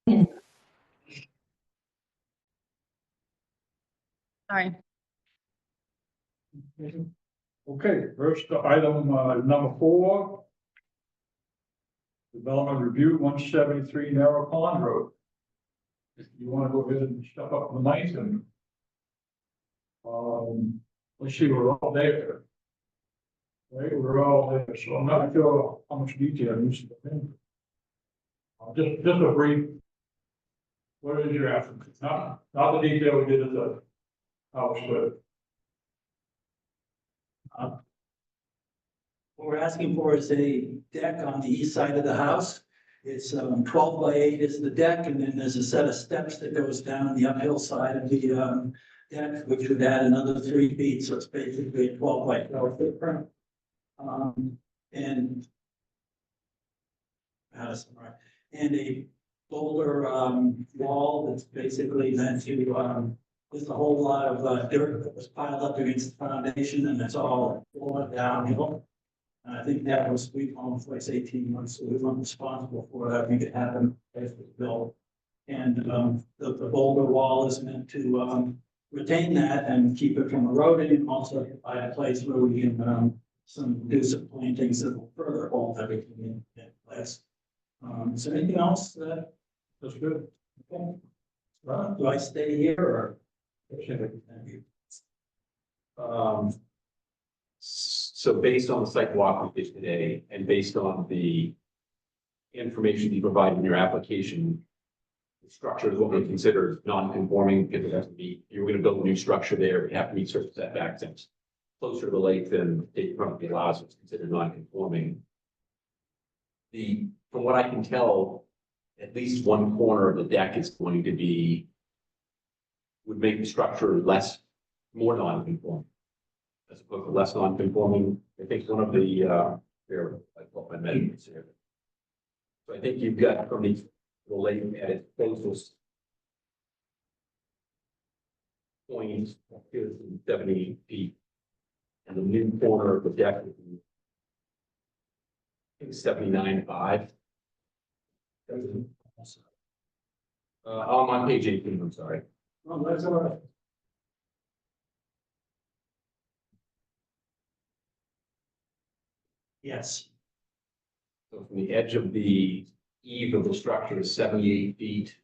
Sorry. Okay, first item, number 4. Development review, 173 Narrow Pond Road. If you want to go ahead and step up the mic and, let's see, we're all there. Right, we're all there, so I'm not sure how much detail you should put in. Just a brief. What is your applicant? Not the detail we did at the house, but. What we're asking for is a deck on the east side of the house. It's 12 by 8 is the deck, and then there's a set of steps that goes down the uphill side of the deck, which would add another 3 feet, so it's basically a 12 by 12 footprint. And how to summarize, and a boulder wall that's basically meant to there's a whole lot of dirt that was piled up against the foundation, and it's all flowing downhill. And I think that was, we've owned the place 18 months, so we weren't responsible for it. I think it happened as it was built. And the boulder wall is meant to retain that and keep it from eroding, and also provide a place where we can do some plantings that will further hold everything in place. Is there anything else that? That's good. Okay. Do I stay here or? So based on the site walk we did today, and based on the information you provided in your application, the structure is what we consider non-conforming, because it has to be, you're gonna build a new structure there, we have to meet certain setbacks, and it's closer to the lake than the state currently allows, it's considered non-conforming. From what I can tell, at least one corner of the deck is going to be, would make the structure more non-conforming, as opposed to less non-conforming. I think one of the, here, I put my measurements here. So I think you've got from the lake at its closest point, here's 70 feet. And the new corner of the deck would be, I think, 79.5. I'm on page 18, I'm sorry. Oh, that's all right. Yes. So from the edge of the eave of the structure is 78 feet.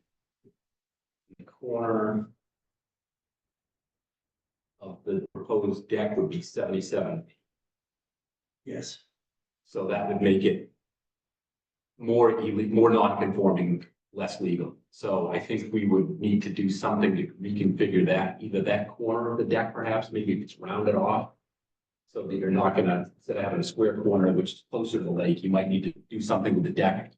The corner of the proposed deck would be 77 feet. Yes. So that would make it more non-conforming, less legal. So I think we would need to do something to reconfigure that, either that corner of the deck, perhaps, maybe it's rounded off. So that you're not gonna, instead of having a square corner, which is closer to the lake, you might need to do something with the deck.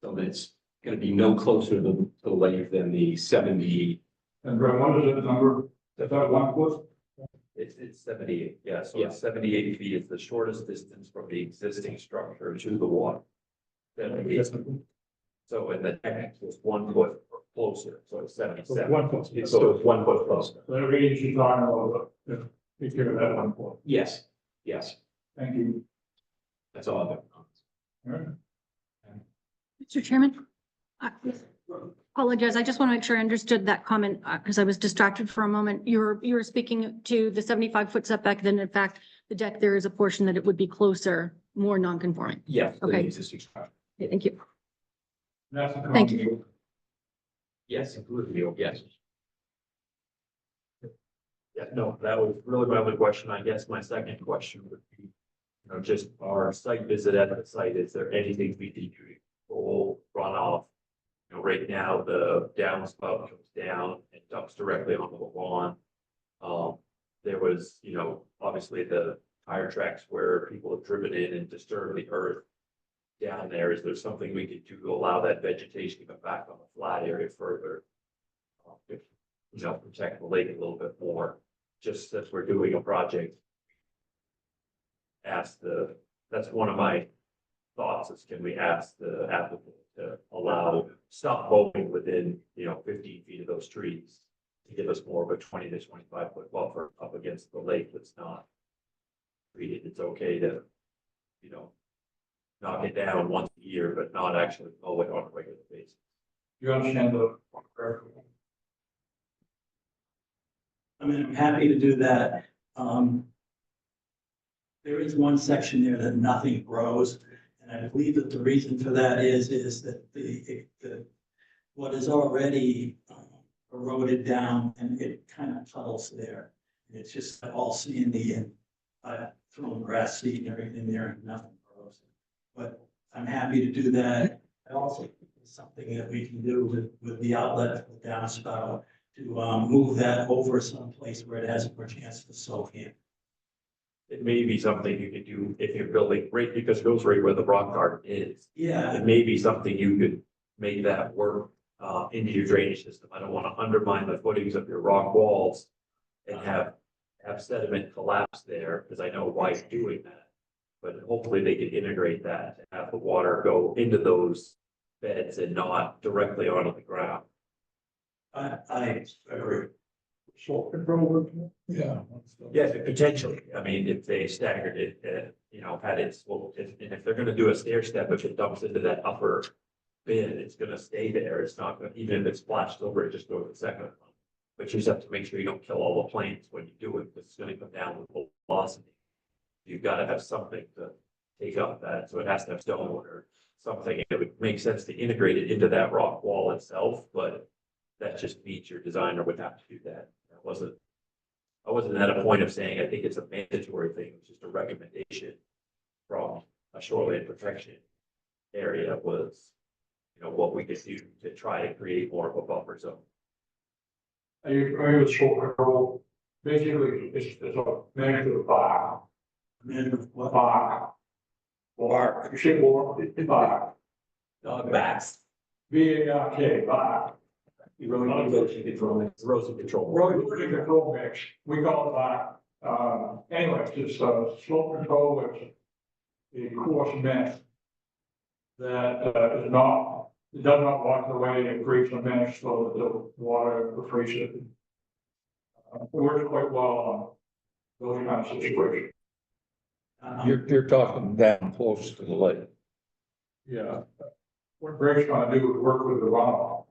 So that it's gonna be no closer to the lake than the 70. And Brett, what is that number? Is that 1 foot? It's 78, yeah, so Yeah. 78 feet is the shortest distance from the existing structure to the water. So in the deck was 1 foot closer, so it's 77. 1 foot. So it's 1 foot closer. So that range you're talking about, take care of that 1 foot. Yes, yes, Thank you. that's all I've got. All right. Mr. Chairman, I apologize. I just want to make sure I understood that comment because I was distracted for a moment. You were speaking to the 75-foot setback. Then in fact, the deck, there is a portion that it would be closer, more non-conforming. Yes, the Okay. existing structure. Okay, thank you. That's the Thank you. comment. Yes, including, yes. Yeah, no, that was really my only question. I guess my second question would be, just our site visit at the site, is there anything we need to control runoff? Right now, the downspout comes down and dumps directly onto the lawn. There was, obviously the tire tracks where people have driven in and disturbed the earth down there. Is there something we could do to allow that vegetation to come back on the flat area further? Protect the lake a little bit more, just as we're doing a project. That's one of my thoughts is, can we ask the applicant to stop mowing within, 15 feet of those trees to give us more of a 20 to 25 foot buffer up against the lake that's not treated. It's okay to, knock it down once a year, but not actually mow it on a regular basis. You understand the? I mean, I'm happy to do that. There is one section there that nothing grows, and I believe that the reason for that is that what is already eroded down and it kind of puddles there. It's just all sandy and throwing grass seed and everything there and nothing grows. But I'm happy to do that. I also think it's something that we can do with the outlet for the downspout to move that over someplace where it has more chance to soak in. It may be something you could do if you're building right, because it goes right where the rock garden is. Yeah, It may be something you could make that work into your drainage system. I don't want to undermine the footings of your rock walls and have sediment collapse there, because I know why you're doing that. But hopefully they can integrate that and have the water go into those beds and not directly onto the ground. I agree. Salt control. Yeah. Yes, potentially. I mean, if they staggered it, had it sloped, and if they're gonna do a stair step, if it dumps into that upper bin, it's gonna stay there. It's not gonna, even if it's splashed over, it just goes to the second one. But you just have to make sure you don't kill all the planes when you do it, because it's gonna come down with velocity. You've gotta have something to take up that, so it has to have stone or something. It would make sense to integrate it into that rock wall itself, but that just means your designer would have to do that. I wasn't at a point of saying, I think it's a mandatory thing, it's just a recommendation from a shoreline protection area was, what we could do to try to create more of a buffer zone. Are you familiar with salt control? Basically, it's a measure of bark. Bark. Bark. You say bark, it's bark. Dog backs. B-A-R-K, bark. Erosion control. Erosion control. Erosion control mix, we call it bark. Anyway, it's slope control, which is a coarse mix that is not, it does not wash away and creates a mesh so that the water freezes it. It works quite well on those kinds of situations. You're talking down close to the lake. Yeah. What Greg's trying to do is work with the runoff,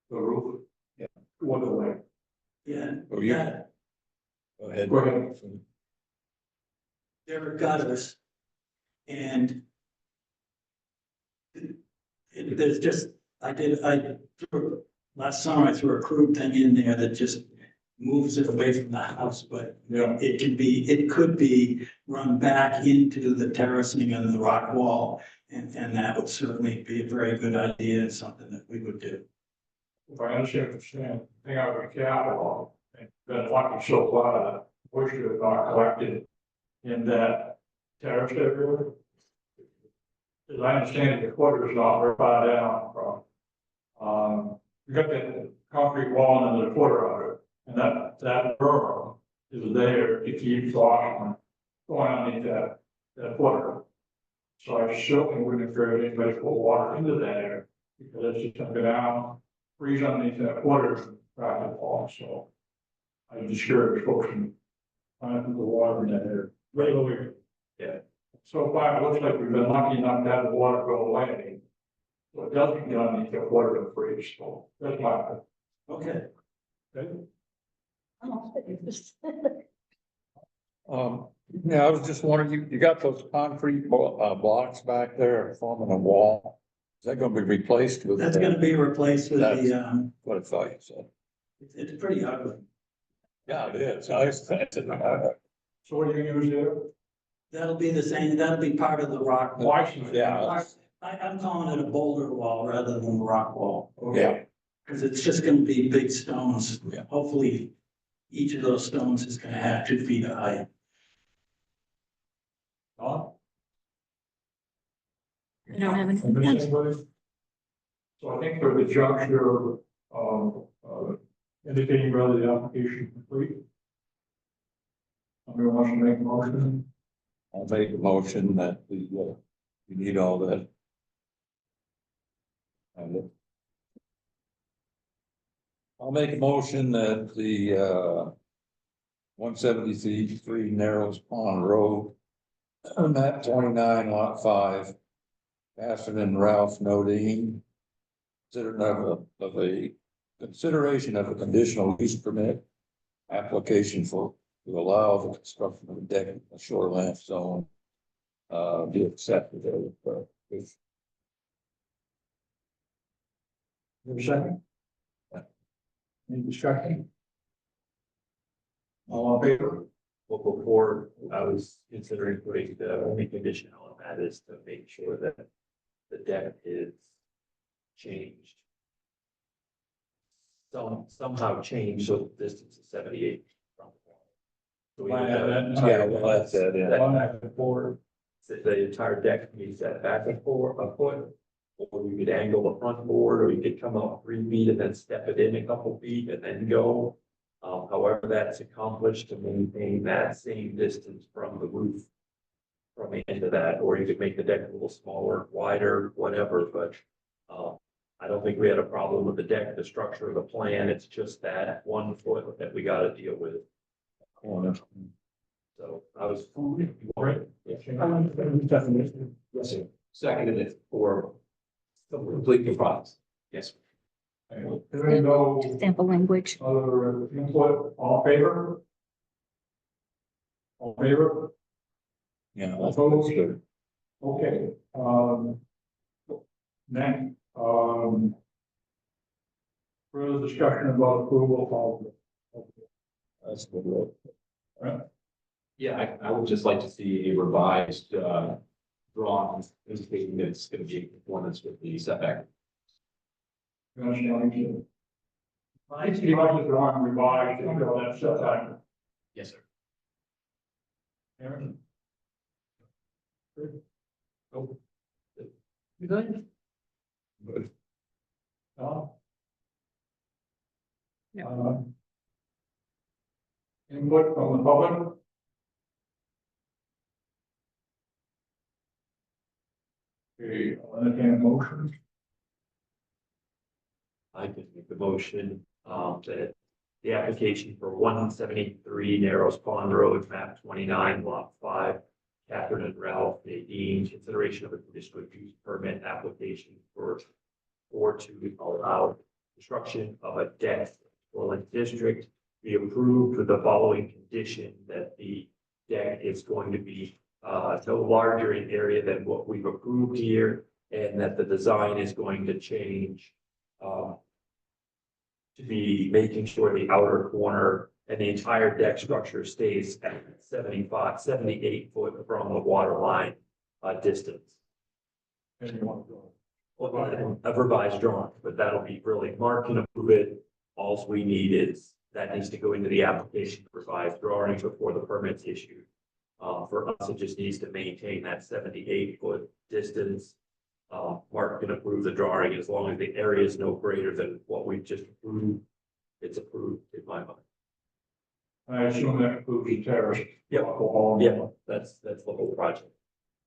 the roof. Yeah. Toward the lake. Yeah, Oh, you- yeah, Go ahead. Go ahead. there are gutters. And there's just, last summer I threw a crude thing in there that just moves it away from the house, but Yeah. it could be run back into the terracing and the rock wall. And that would certainly be a very good idea and something that we would do. If I understand what you're saying, the thing I would be careful of, and been lucky so far that moisture is not collected in that terrace area. As I understand it, the quarter is not very far down from, you got the concrete wall and then the quarter of it, and that berm is there to keep frost from going underneath that quarter. So I certainly wouldn't encourage anybody to put water into that area, because it's just gonna go down, freeze underneath that quarter, and crack and fall, so. I discourage folks from trying to put the water in that area. Regularly. Yeah. So far, it looks like we've been lucky enough to have the water go away. So it doesn't get underneath the water to freeze, so that's my. Okay. Yeah, I was just wondering, you got those concrete blocks back there forming a wall? Is that gonna be replaced with? That's gonna be replaced with the, What I thought you said. it's pretty ugly. Yeah, it is. I didn't know. So what do you use there? That'll be the same, that'll be part of the rock. wall. Why? Yeah. I'm calling it a boulder wall rather than a rock wall. Yeah. Because it's just gonna be big stones. Yeah. Hopefully, each of those stones is gonna have 2 feet of height. Huh? I don't have anything. Miss anybody? So I think for the juncture, indicating whether the application complete. Somebody wants to make a motion? I'll make a motion that we need all that. I'll make a motion that the 173 Narrows Pond Road, map 29 lot 5, Atherton and Ralph Nodine, consideration of a conditional use permit application to allow the construction of a deck in the shoreline zone. Be accepted. If Your second? Any discussion? All in favor? Well, before, I was considering putting the only condition on that is to make sure that the deck is changed. Somehow changed, so the distance is 78 from the water. So we Why have that- Yeah, well, that's that, yeah. One after four. the entire deck can be set back a foot, or you could angle the front board, or you could come up 3 feet and then step it in a couple feet and then go. However, that's accomplished to maintain that same distance from the roof. From the end of that, or you could make the deck a little smaller, wider, whatever, but, I don't think we had a problem with the deck, the structure of the plan, it's just that 1 foot that we gotta deal with. So I was. Right. Yeah. Yes, sir. Seconded it for complete the process. Yes. There ain't no Sample language. other input, all in favor? All in favor? Yeah, that's good. Okay, next, further discussion about approval of. That's good. Yeah, I would just like to see a revised, drawing indicating that it's gonna be in conformance with the setback. You understand? I see how the drawing revised, and all that stuff. Yes, sir. Aaron? You good? Good. Tom? No. Input from the public? Okay, I'll entertain a motion. I can make the motion, that the application for 173 Narrows Pond Road, map 29, lot 5. Catherine and Ralph Nadine, consideration of a conditional use permit application or to allow construction of a deck dwelling district be approved with the following condition, that the deck is going to be no larger in area than what we've approved here, and that the design is going to change to be making sure the outer corner and the entire deck structure stays at 78 foot from the water line distance. Anyone? Well, a revised drawing, but that'll be really, Mark can approve it. All we need is, that needs to go into the application, revised drawing before the permit's issued. For us, it just needs to maintain that 78 foot distance. Mark can approve the drawing as long as the area is no greater than what we've just approved. It's approved in my mind. I assume that includes the terrace. Yep. Alcohol. Yeah, that's the whole project.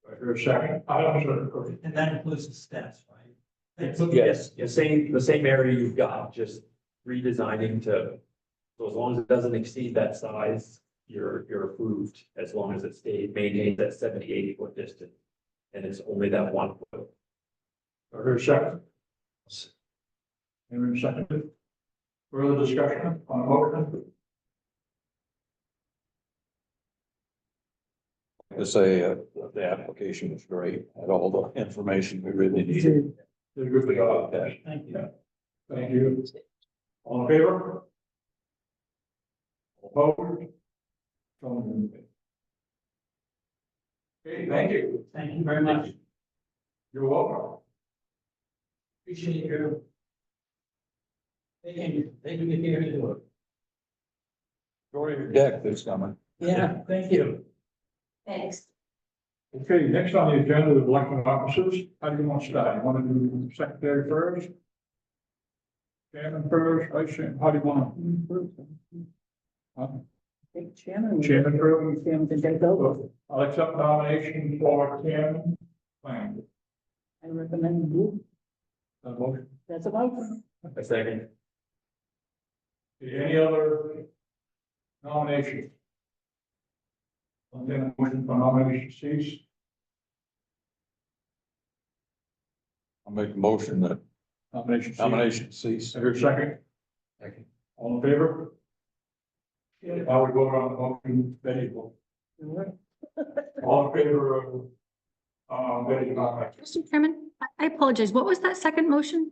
I hear a second. I'm sorry. And that includes the steps, right? Yes, the same area you've got, just redesigning to, so as long as it doesn't exceed that size, you're approved, as long as it maintains that 78 foot distance. And it's only that 1 foot. I hear a second. Anyone second? Further discussion on the motion? To say, the application was great, had all the information we really needed. Did a good job. Thank you. Thank you. All in favor? Opposed? So moved. Okay, thank you. Thank you very much. You're welcome. Appreciate your. Thank you here to do it. Enjoy your deck that's coming. Yeah, thank you. Thanks. Okay, next on the agenda is elected officers. How do you want to start? You want to do secretary first? Chairman first, vice chairman, how do you want to? Huh? Chairman. Chairman first. Chairman can take over. I'll accept nomination for chairman. Fine. I recommend you. Motion. That's about. A second. Any other nomination? Then a motion for nomination cease. I'll make a motion that Nomination cease. I hear a second. Second. All in favor? Now we vote on the motion, Betty will. All in favor of, Betty, nomination. Mr. Chairman, I apologize. What was that second motion?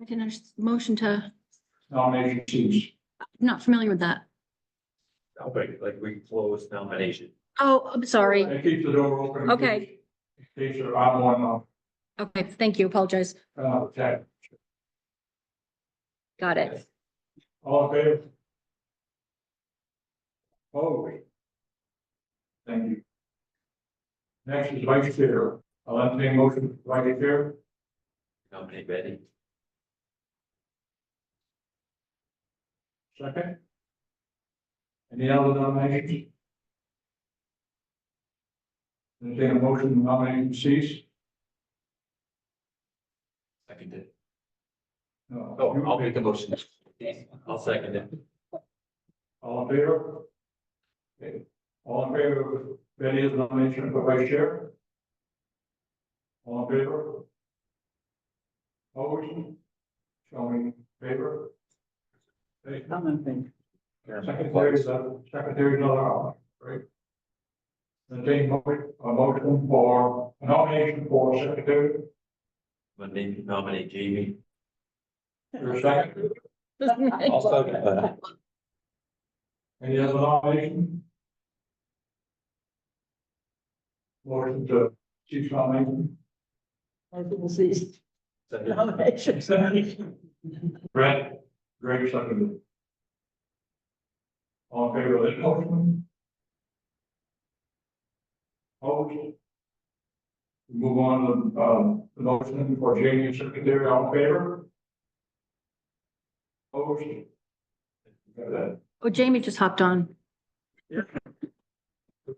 I didn't understand. Motion to, Nomination cease. not familiar with that. Like we close nomination. Oh, I'm sorry. It keeps the door open. Okay. In case there are one, Okay, thank you. Apologize. attack. Got it. All in favor? Oh, wait. Thank you. Next is vice chair. I'll entertain motion for vice chair. Nominate Betty. Second. Any other nominations? Entertain a motion to nominate cease. Seconded. No. Oh, I'll make a motion. I'll second it. All in favor? Okay. All in favor of Betty's nomination for vice chair? All in favor? Opposed? Showing favor? Okay. Commenting. Secretary's another option, right? Entertain a motion for a nomination for secretary. Nominate Jamie. Your second. I'll second that. Any other nomination? Motion to cease nomination. I didn't see Second. nomination. Brett, Greg seconded. All in favor of this motion? Opposed? Move on to, the motion for Jamie as secretary, all in favor? Opposed? Got that? Oh, Jamie just hopped on.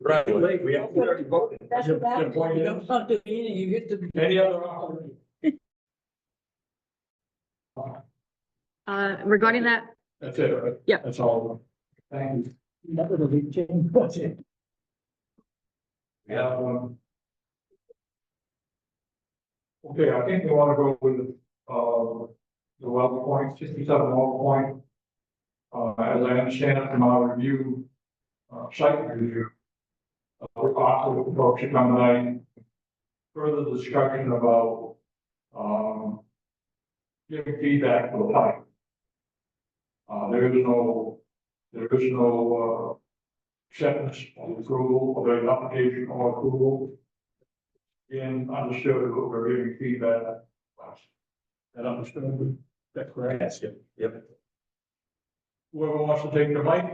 Right, we have already voted. That's Your- what your point You is, come to the meeting, you get to. any other option? Regarding that, That's it, right? Yeah. That's all. Thank you. That would be changed, was it? We have, okay, I think we want to go with, the well point, 67 well point. As I understand it from our review, site review. We're talking with the folks who come tonight. Further discussion about, giving feedback to the pipe. There is no acceptance of approval, of the application or approval. And understood that we're giving feedback. And understood, that's correct. Yes, yep. Whoever wants to take the mic.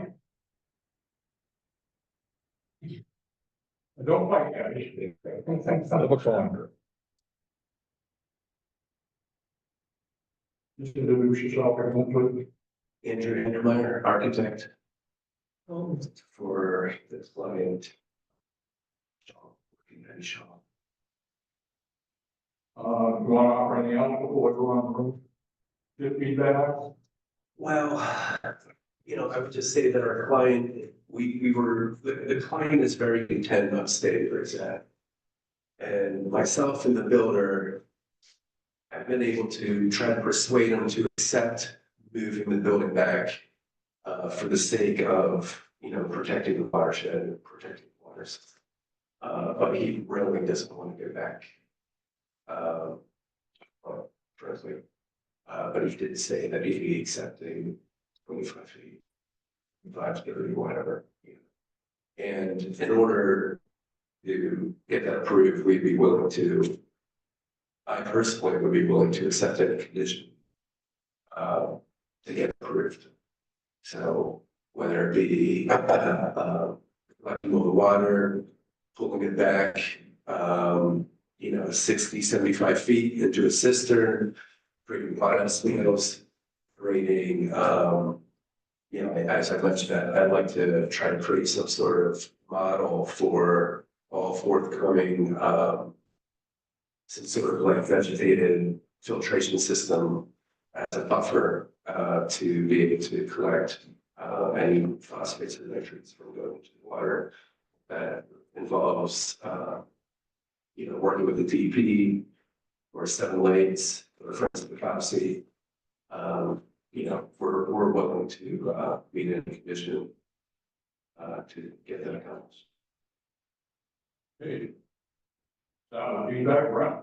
Don't fight, guys. Looks longer. Just introduce yourself, everyone, please. Andrew Endermeyer, architect Oh, for this client. Very Shaw. You want to offer anything else before we go on the road? Give feedback. Well, I would just say that our client, the client is very intent on staying where it's at. And myself and the builder have been able to try to persuade him to accept moving the building back for the sake of, protecting the watershed and protecting the waters. But he really doesn't want to go back. Frankly, but he did say that he'd be accepting 25 feet, 530, whatever. And in order to get that approved, we'd be willing to, I personally would be willing to accept any condition to get approved. So whether it be collecting all the water, pulling it back, 60, 75 feet into a cistern, creating bottom meals, creating, as I mentioned, I'd like to try to create some sort of model for all forthcoming, some sort of like vegetated filtration system as a buffer to be able to collect any phosphates and nitrates from going into the water. That involves, working with the DEP or 7 Lakes for the friends of the privacy. You know, we're willing to, meet in condition, to get that accomplished. Hey. Feedback, Brent?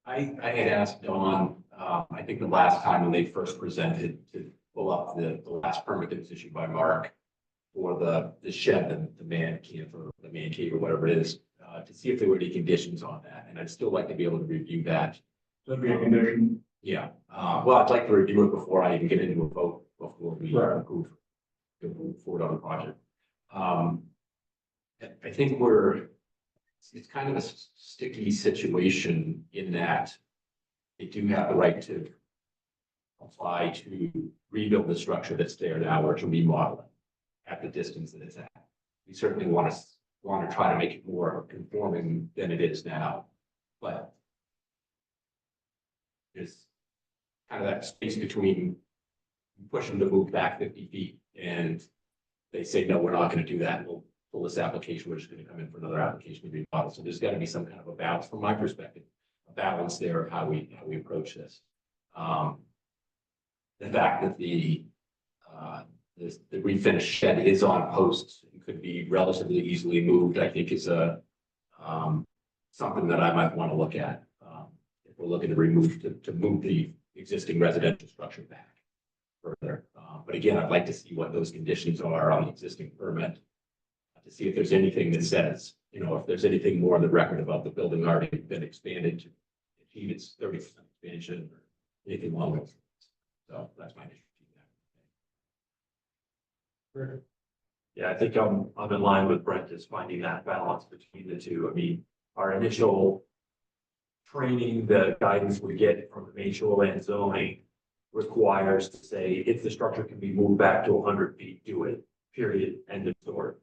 I had asked Dawn, I think the last time when they first presented to pull up the last permit that was issued by Mark for the shed, the man camp or the man cave or whatever it is, to see if there were any conditions on that. And I'd still like to be able to review that. That'd be a condition. Yeah, well, I'd like to review it before I even get into a vote, before we Right. move forward on the project. I think it's kind of a sticky situation in that they do have the right to apply to rebuild the structure that's there now or to remodel it at the distance that it's at. We certainly want to try to make it more conforming than it is now, but there's kind of that space between pushing to move back 50 feet and they say, no, we're not going to do that. We'll pull this application. We're just going to come in for another application to remodel. So there's got to be some kind of a balance from my perspective, a balance there of how we approach this. The fact that the refinished shed is on posts and could be relatively easily moved, I think is something that I might want to look at. If we're looking to move the existing residential structure back further. But again, I'd like to see what those conditions are on the existing permit, to see if there's anything that says, you know, if there's anything more on the record about the building already been expanded to achieve its 30% expansion or anything along those lines. So that's my initial feedback. Yeah, I think I'm in line with Brent, is finding that balance between the two. I mean, our initial training, the guidance we get from the Maine Shoreland zoning requires to say, if the structure can be moved back to 100 feet, do it, period, end of story.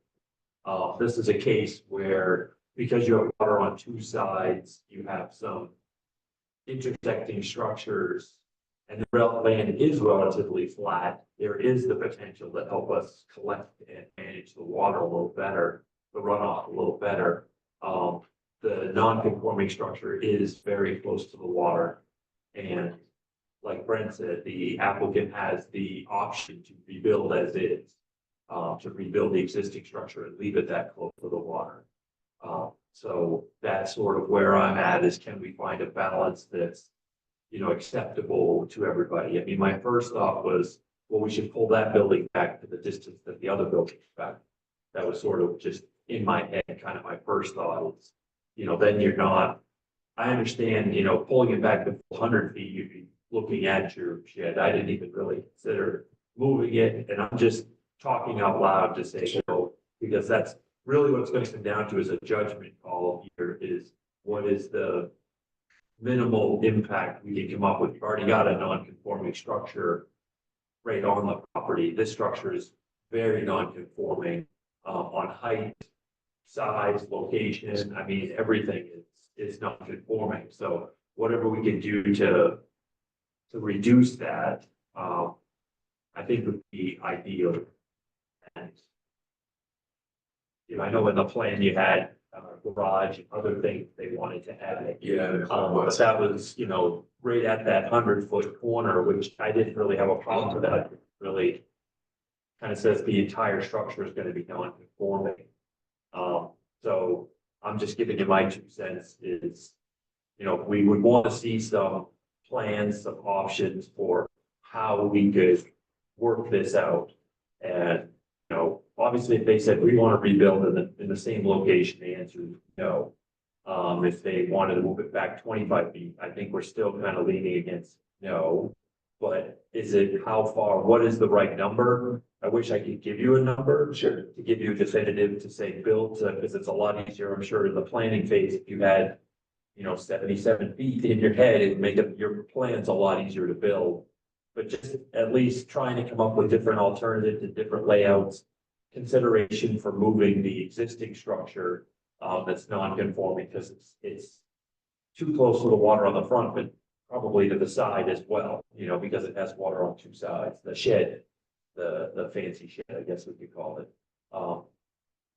This is a case where, because you have water on two sides, you have some intersecting structures, and the land is relatively flat. There is the potential to help us collect and manage the water a little better, the runoff a little better. The non-conforming structure is very close to the water. And like Brent said, the applicant has the option to rebuild as is, to rebuild the existing structure and leave it that close to the water. So that's sort of where I'm at, is can we find a balance that's, you know, acceptable to everybody? I mean, my first thought was, well, we should pull that building back to the distance that the other building's back. That was sort of just in my head, kind of my first thought is, you know, then you're not, I understand, you know, pulling it back to 100 feet, you'd be looking at your shed. I didn't even really consider moving it, and I'm just talking out loud to say, you know, because that's really what it's going to come down to, is a judgment call here, is what is the minimal impact we can come up with. You've already got a non-conforming structure right on the property. This structure is very non-conforming on height, size, location. I mean, everything is non-conforming. So whatever we can do to reduce that, I think would be ideal. And you know, I know in the plan you had garage and other things they wanted to add. Yeah. But that was, you know, right at that 100-foot corner, which I didn't really have a problem with that. It really kind of says the entire structure is going to be non-conforming. So I'm just giving you my 2 cents is, you know, we would want to see some plans, some options for how we could work this out. And, you know, obviously if they said we want to rebuild in the same location, the answer is no. If they wanted to move it back 25 feet, I think we're still kind of leaning against no. But is it how far, what is the right number? I wish I could give you a number. Sure. To give you a definitive to say build, because it's a lot easier, I'm sure, in the planning phase, if you had, you know, 77 feet in your head, it'd make your plans a lot easier to build. But just at least trying to come up with different alternatives and different layouts, consideration for moving the existing structure that's non-conforming, because it's too close to the water on the front, but probably to the side as well, you know, because it has water on 2 sides, the shed, the fancy shed, I guess we could call it.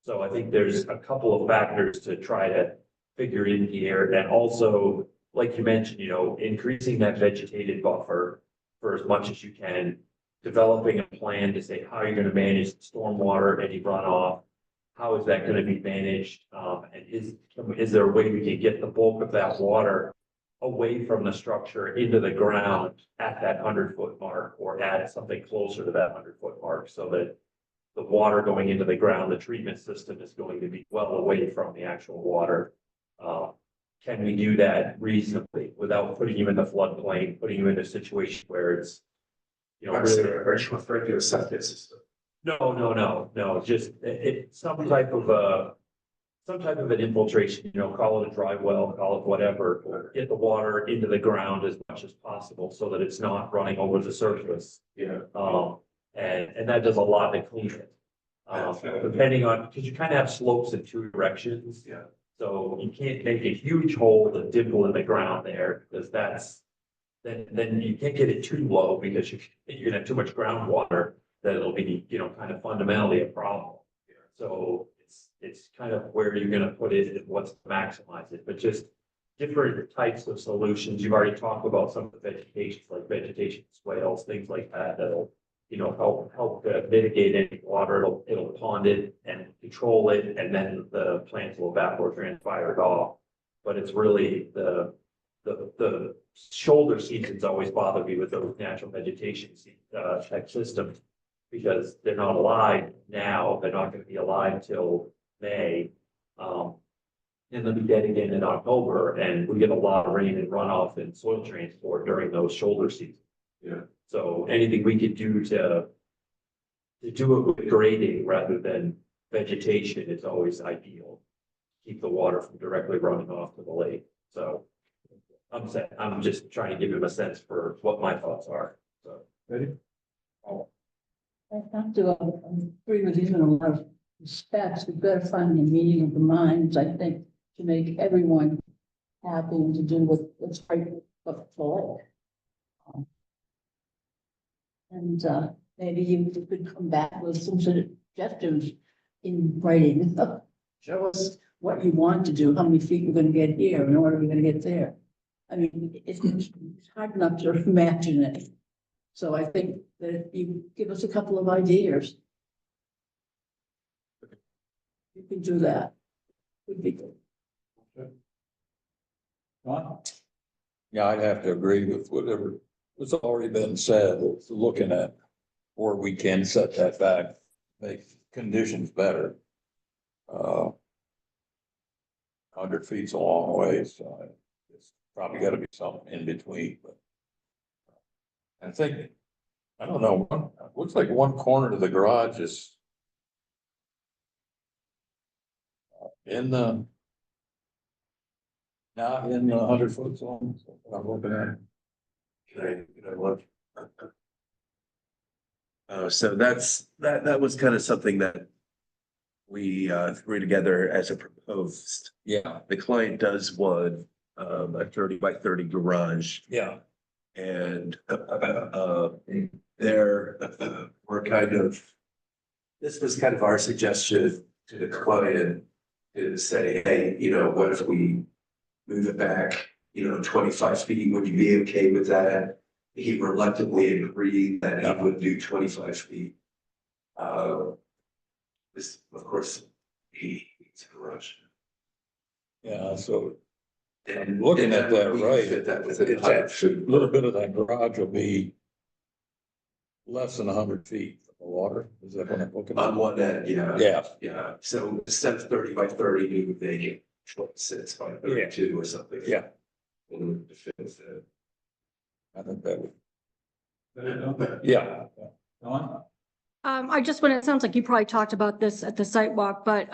So I think there's a couple of factors to try to figure in here, and also, like you mentioned, increasing that vegetated buffer for as much as you can, developing a plan to say how you're gonna manage stormwater, any runoff, how is that gonna be managed? And is there a way we can get the bulk of that water away from the structure into the ground at that 100-foot mark, or at something closer to that 100-foot mark, so that the water going into the ground, the treatment system is going to be well away from the actual water. Can we do that reasonably without putting you in the floodplain, putting you in a situation where it's, really. Are you referring to a septic system? No, just some type of an infiltration, call it a dry well, call it whatever, get the water into the ground as much as possible so that it's not running over the surface. Yeah. And that does a lot to clean it. Depending on, because you kind of have slopes in two directions. Yeah. So you can't make a huge hole to dimple in the ground there, because then you can't get it too low, because you're gonna have too much groundwater that it'll be, kind of fundamentally a problem. So it's kind of where you're gonna put it and what's to maximize it, but just different types of solutions. You've already talked about some of the vegetation, like vegetation swales, things like that, that'll, help mitigate any water. It'll pond it and control it, and then the plants will evapotranspire it off. But it's really the shoulder seasons always bother me with those natural vegetation type systems, because they're not alive now. They're not going to be alive till May. And they'll be dead again in October, and we get a lot of rain and runoff and soil transport during those shoulder seasons. Yeah. So anything we could do to do it with grading rather than vegetation is always ideal. Keep the water from directly running off to the lake. So I'm just trying to give him a sense for what my thoughts are. So. Ready? I have to agree with you in a lot of respects. We've got to find a meeting of the minds, I think, to make everyone happy and to do what's right for the lake. And maybe you could come back with some suggestions in writing. Show us what you want to do, how many feet you're gonna get here, and what are we gonna get there. I mean, it's hard enough to imagine it. So I think that if you give us a couple of ideas, you can do that. Would be good. Ron? Yeah, I'd have to agree with whatever was already been said, looking at where we can set that back, make conditions better. 100 feet's a long way, so it's probably gotta be something in between, but. I think, I don't know, looks like one corner of the garage is not in the 100-foot zone, so I'm looking at. Can I look? So that was kind of something that we threw together as a proposed. Yeah, The client does want a 30 by 30 garage, yeah, and there we're kind of, this was kind of our suggestion to the client, to say, hey, what if we move it back, 25 feet, would you be okay with that? He reluctantly agreed that he would do 25 feet. This, of course, he needs a garage. yeah, so And looking at that, we can right. fit that within a 100-foot. a little bit of that garage will be less than 100 feet of water, is that what I'm looking On at? one end, yeah. Yeah, Yeah, so instead of 30 by 30, we would make it 26 by 32 or something. yeah, And it fits it. I think that would, Ready? yeah. Don? I just want, it sounds like you probably talked about this at the site walk, but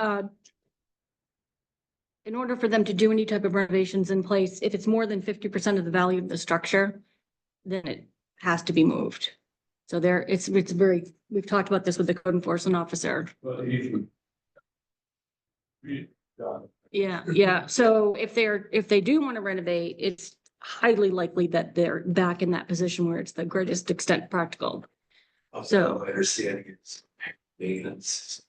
in order for them to do any type of renovations in place, if it's more than 50% of the value of the structure, then it has to be moved. So it's very, we've talked about this with the code enforcement officer. But if you. Yeah. So if they do want to renovate, it's highly likely that they're back in that position where it's the greatest extent practical. Also, my understanding is maintenance.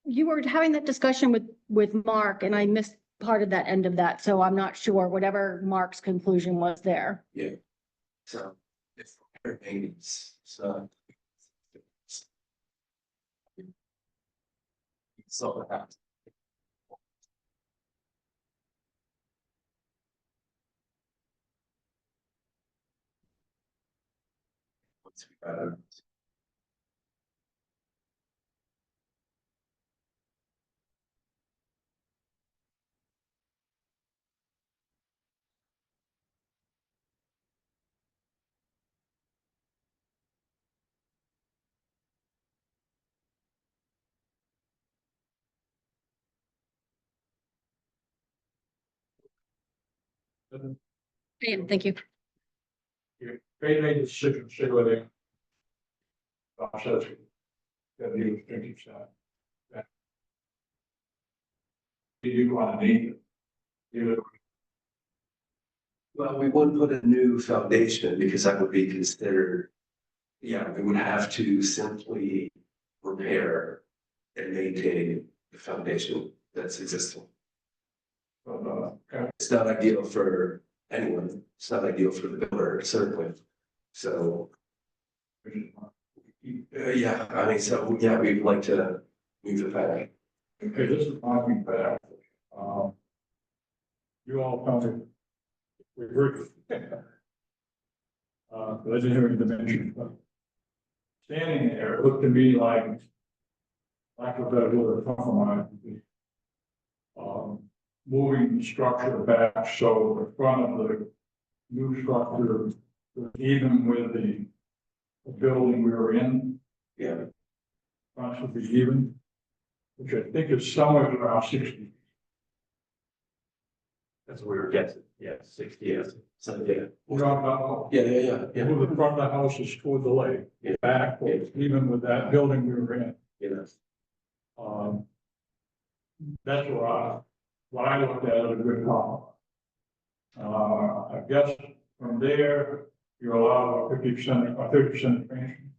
you were having that discussion with Mark and I missed part of that end of that, so I'm not sure whatever Mark's conclusion was there. So it's maintenance, so. So that. Once we got it. And thank you. They made the decision, to stay where they. Says that he was 50%. You want to need it. You Well, we wouldn't put a new foundation because that would be considered, yeah, we would have to simply repair and maintain the foundation that's existing. It's not ideal for anyone. It's not ideal for the builder, certainly. So, yeah, I mean, so, yeah, we'd like to move it back. Okay, this is my feedback. You all tell me. We agree. Legendary dimension. But standing there, it looked to me like, lack of a better word, compromise. Moving the structure back so the front of the new structure was even with the building we were in. Yeah, Front should be even, which I think is somewhere around 60. That's what we were guessing, yeah, 60, yes. so, yeah, No, yeah. move the front of the house is toward the lake, Yeah. back, even with that building we were in. Yes. That's what I looked at as a good call. I guess from there, you allow 50% or 30% expansion.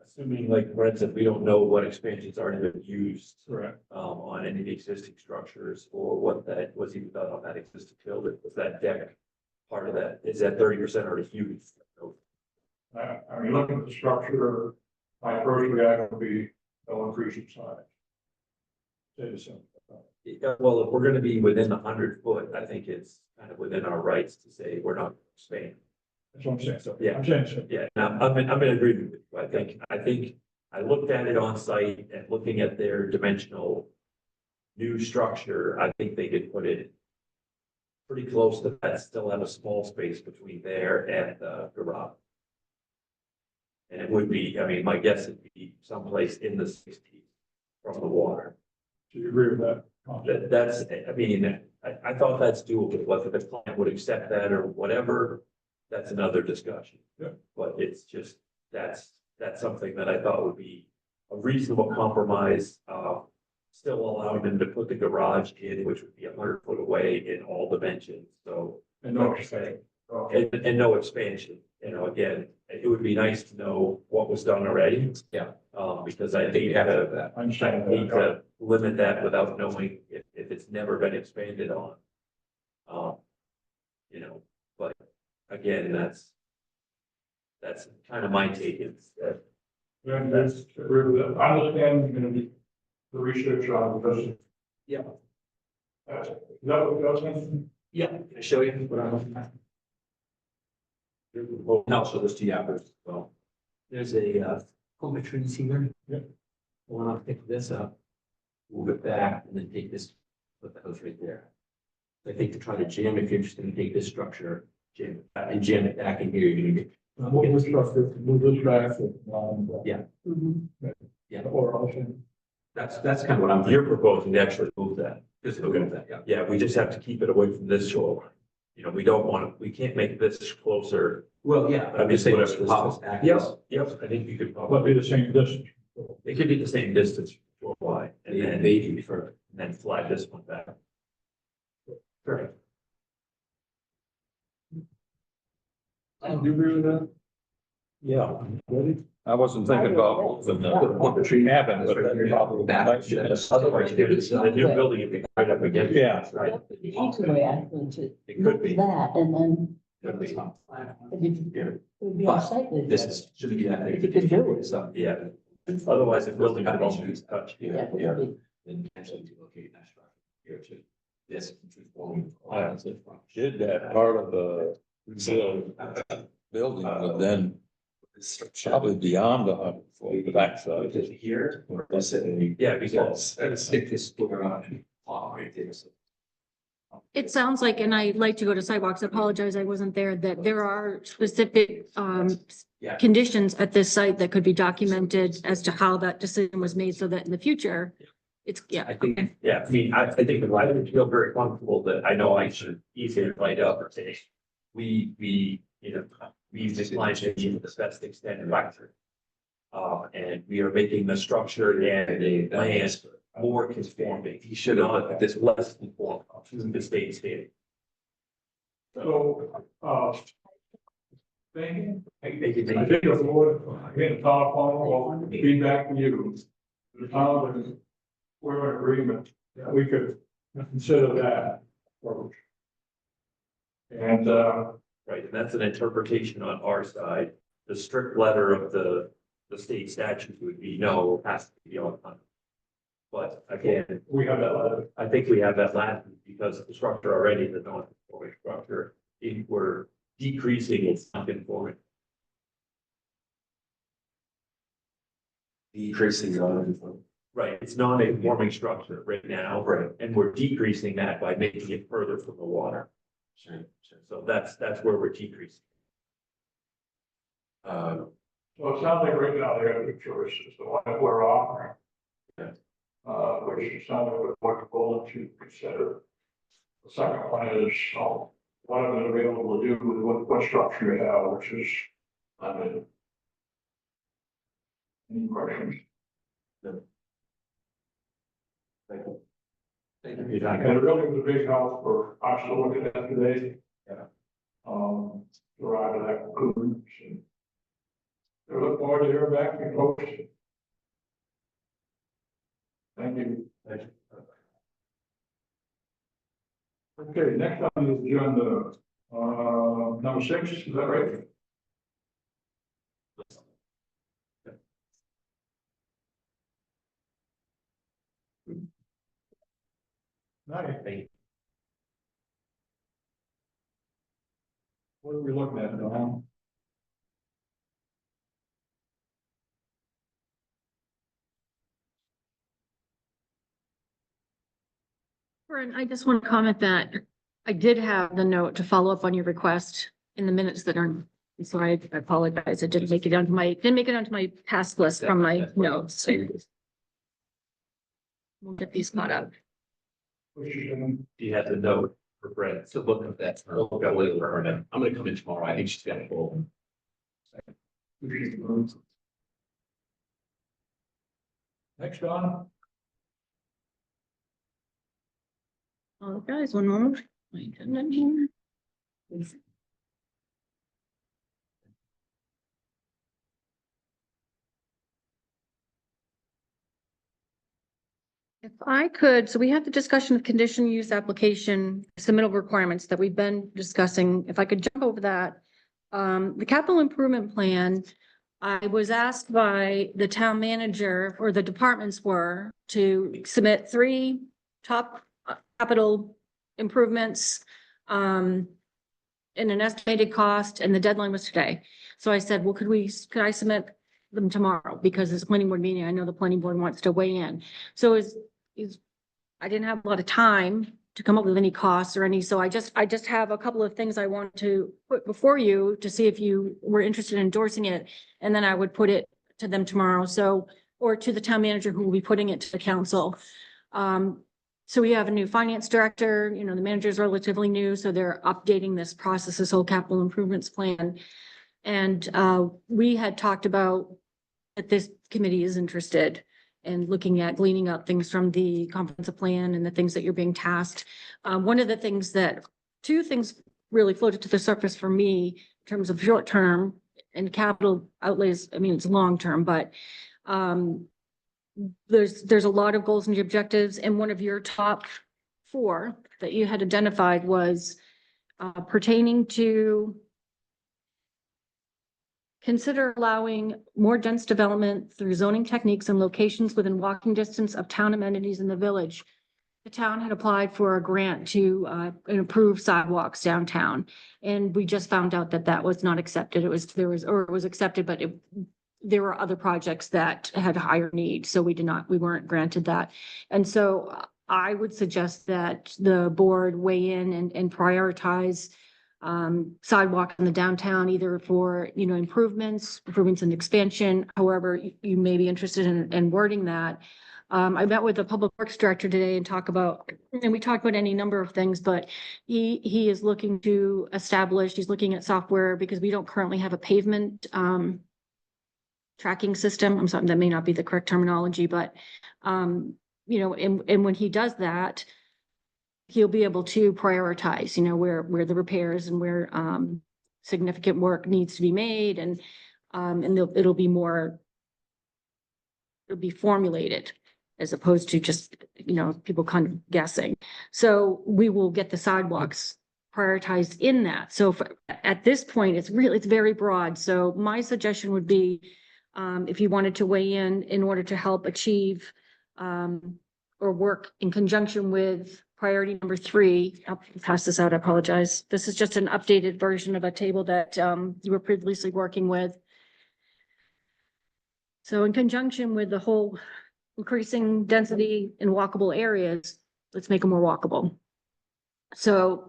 Assuming like, for instance, we don't know what expansion's already been used. Correct. On any of the existing structures or what that was even done on that existing building, was that deck part of that, is that 30% already used? I mean, looking at the structure, my first reaction would be no increase in size. Say the same. Yeah, well, if we're gonna be within the 100 foot, I think it's kind of within our rights to say we're not expanding. That's what I'm saying. So, Yeah. I'm saying so. Yeah, I'm in agreement with you. I think I looked at it on site and looking at their dimensional new structure, I think they could put it pretty close to that, still have a small space between there and the garage. And it would be, I mean, my guess would be someplace in the 60s from the water. Do you agree with that? That's, I mean, I thought that's doable, whether the client would accept that or whatever, that's another discussion. Yeah. But it's just, that's something that I thought would be a reasonable compromise, still allowing them to put the garage in, which would be 100 foot away in all dimensions, so. And no expansion. And no expansion, again, it would be nice to know what was done already. Yeah. Because I think that. I understand I need that. to limit that without knowing if it's never been expanded on. But again, that's kind of my take, is that, Then that's agree with that. I understand, the research on this. yeah, Is that what you're saying? yeah, can I show you what I'm looking at? I'll show this to you after, well. There's a, home trees here. Yeah. I want to pick this up, move it back, and then take this, put the house right there. I think to try to jam, if you're just gonna take this structure, jam it back, and jam it back in here, you're gonna get. What was structure, move this back. Yeah. Mhm. Yeah, Or also. that's kind of what I'm. You're proposing to actually move that. Just look at that, yeah. Yeah, we just have to keep it away from this shoreline. We don't want to, we can't make this closer. Well, yeah, I'm just saying, what's the house access. Yep, I think you could But probably, be the same distance. it could be the same distance for wide, and And then, maybe further. and then fly this one back. Perfect. Do you agree with that? Yeah. I wasn't thinking about the tree cabin, but that probably. Otherwise, the new building would be right up against. Yeah. Right. The easy way, actually, to It could look be. at that and then Could be. it would be unsightly. This is, should be that. You could do it. So, Yeah, otherwise the building could also be touched. Yeah, it would be. then potentially to locate that structure here to this. conforming. Did that part of the building, but then probably beyond the 100 foot, the backside. Is it here or is it in? Yeah, because Stick this door on and plot right there, so. It sounds like, and I like to go to sidewalks, I apologize, I wasn't there, that there are specific Yeah. conditions at this site that could be documented as to how that decision was made so that in the future, it's, yeah. I think, yeah, I mean, I think the I would feel very comfortable that I know I should easily write up or say, we, you know, we declined to use the best extended factor. And we are making the structure and the plans more conforming. He should Not have. this less conform to the state standard. So, thinking, I think I think the board, again, telephone, well, feedback from you. The town, and we're in agreement that we could consider that approach. And, Right, and that's an interpretation on our side. The strict letter of the state statute would be no, it has to be on time. But again, we have that letter. I think we have that Latin because the structure already, the non-conforming structure, if we're decreasing its non-conforming. Decreasing on. Right, it's non-conforming structure right now. Right. And we're decreasing that by making it further from the water. Sure. So that's where we're decreasing. Um, So it sounds like right now they got two choices, the one that we're offering. Yeah. Which sounds like what goal to consider. The second one is, what are they available to do with what structure you have, which is, any questions? thank you. Thank And it really was a big help for us to look at that today. Yeah. To arrive at that conclusion. So I look forward to hearing back from you folks. Thank you. Thank you. Okay, next on the agenda, number 6, is that right? Nice. What are we looking at, Don? Corinne, I just want to comment that I did have the note to follow up on your request in the minutes that are, so I apologize. It didn't make it onto my task list from my notes. So we'll get these caught up. Which is in Do you have the note for Brett? So look at that. I'm gonna come in tomorrow. I think she's got a full. Next, Don? Oh, guys, one moment. My agenda here. If I could, so we had the discussion of conditional use application submittal requirements that we've been discussing. If I could jump over that. The capital improvement plan, I was asked by the town manager, or the departments were, to submit 3 top capital improvements in an estimated cost, and the deadline was today. So I said, well, could I submit them tomorrow? Because it's a planning board meeting. I know the planning board wants to weigh in. So I didn't have a lot of time to come up with any costs or any, so I just have a couple of things I want to put before you to see if you were interested in endorsing it. And then I would put it to them tomorrow. So, or to the town manager who will be putting it to the council. So we have a new finance director, the manager is relatively new, so they're updating this process, this whole capital improvements plan. And we had talked about that this committee is interested in looking at gleaning up things from the comprehensive plan and the things that you're being tasked. One of the things 2 things really floated to the surface for me in terms of short term and capital outlays, I mean, it's long-term, but, there's a lot of goals and objectives, and one of your top 4 that you had identified was, pertaining to consider allowing more dense development through zoning techniques and locations within walking distance of town amenities in the village. The town had applied for a grant to improve sidewalks downtown, and we just found out that that was not accepted. It was accepted, but there were other projects that had higher need, so we weren't granted that. And so I would suggest that the board weigh in and prioritize sidewalk in the downtown, either for, improvements and expansion, however you may be interested in wording that. I met with the public works director today and we talked about any number of things, but he is looking to establish, he's looking at software because we don't currently have a pavement tracking system. I'm sorry, that may not be the correct terminology, but and when he does that, he'll be able to prioritize, where the repairs and where significant work needs to be made, and it'll be formulated as opposed to just, people kind of guessing. So we will get the sidewalks prioritized in that. So at this point, it's very broad. So my suggestion would be, if you wanted to weigh in order to help achieve or work in conjunction with priority number 3, I'll pass this out, I apologize. This is just an updated version of a table that you were previously working with. So in conjunction with the whole increasing density in walkable areas, let's make them more walkable. So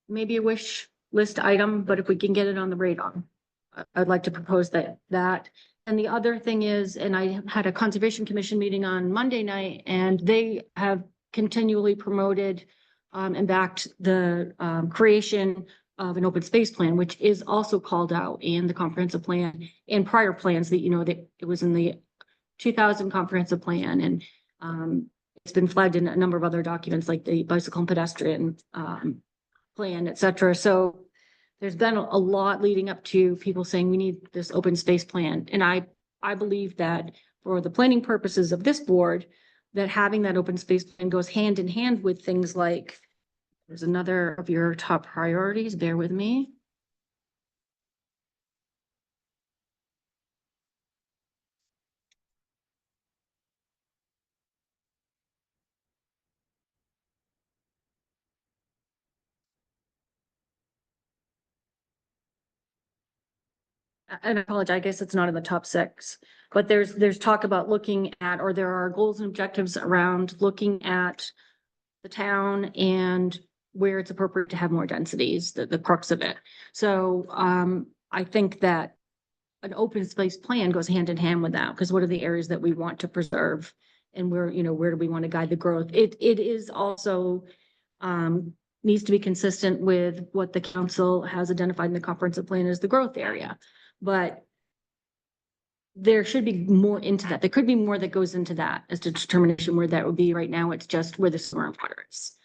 maybe a wish list item, but if we can get it on the radar, I'd like to propose that. And the other thing is, and I had a Conservation Commission meeting on Monday night, and they have continually promoted and backed the creation of an open space plan, which is also called out in the comprehensive plan and prior plans that, that it was in the 2000 comprehensive plan. And it's been flagged in a number of other documents like the bicycle and pedestrian plan, et cetera. So there's been a lot leading up to people saying we need this open space plan. And I believe that for the planning purposes of this board, that having that open space plan goes hand in hand with things like, there's another of your top priorities, bear with me. And I apologize, I guess it's not in the top 6, but there's talk about looking at, or there are goals and objectives around looking at the town and where it's appropriate to have more densities, the crux of it. So I think that an open space plan goes hand in hand with that, because what are the areas that we want to preserve and where do we want to guide the growth? It is also needs to be consistent with what the council has identified in the comprehensive plan as the growth area. But there should be more into that. There could be more that goes into that as to determination where that would be. Right now, it's just where the stormwater is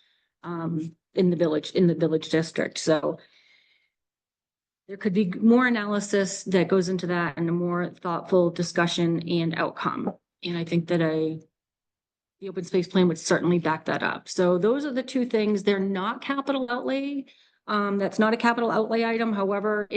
in the village district. So there could be more analysis that goes into that and a more thoughtful discussion and outcome. And I think that the open space plan would certainly back that up. So those are the 2 things. They're not capital outlay. That's not a capital outlay item. However,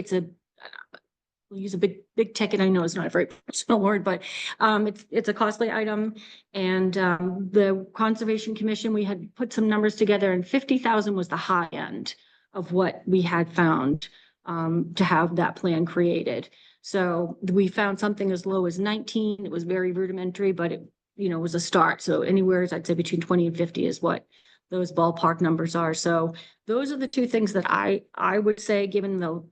we'll use a big ticket. I know it's not a very personal word, but it's a costly item. And the Conservation Commission, we had put some numbers together, and 50,000 was the high end of what we had found to have that plan created. So we found something as low as 19. It was very rudimentary, but it was a start. So anywhere, I'd say between 20 and 50 is what those ballpark numbers are. So those are the 2 things that I would say, given the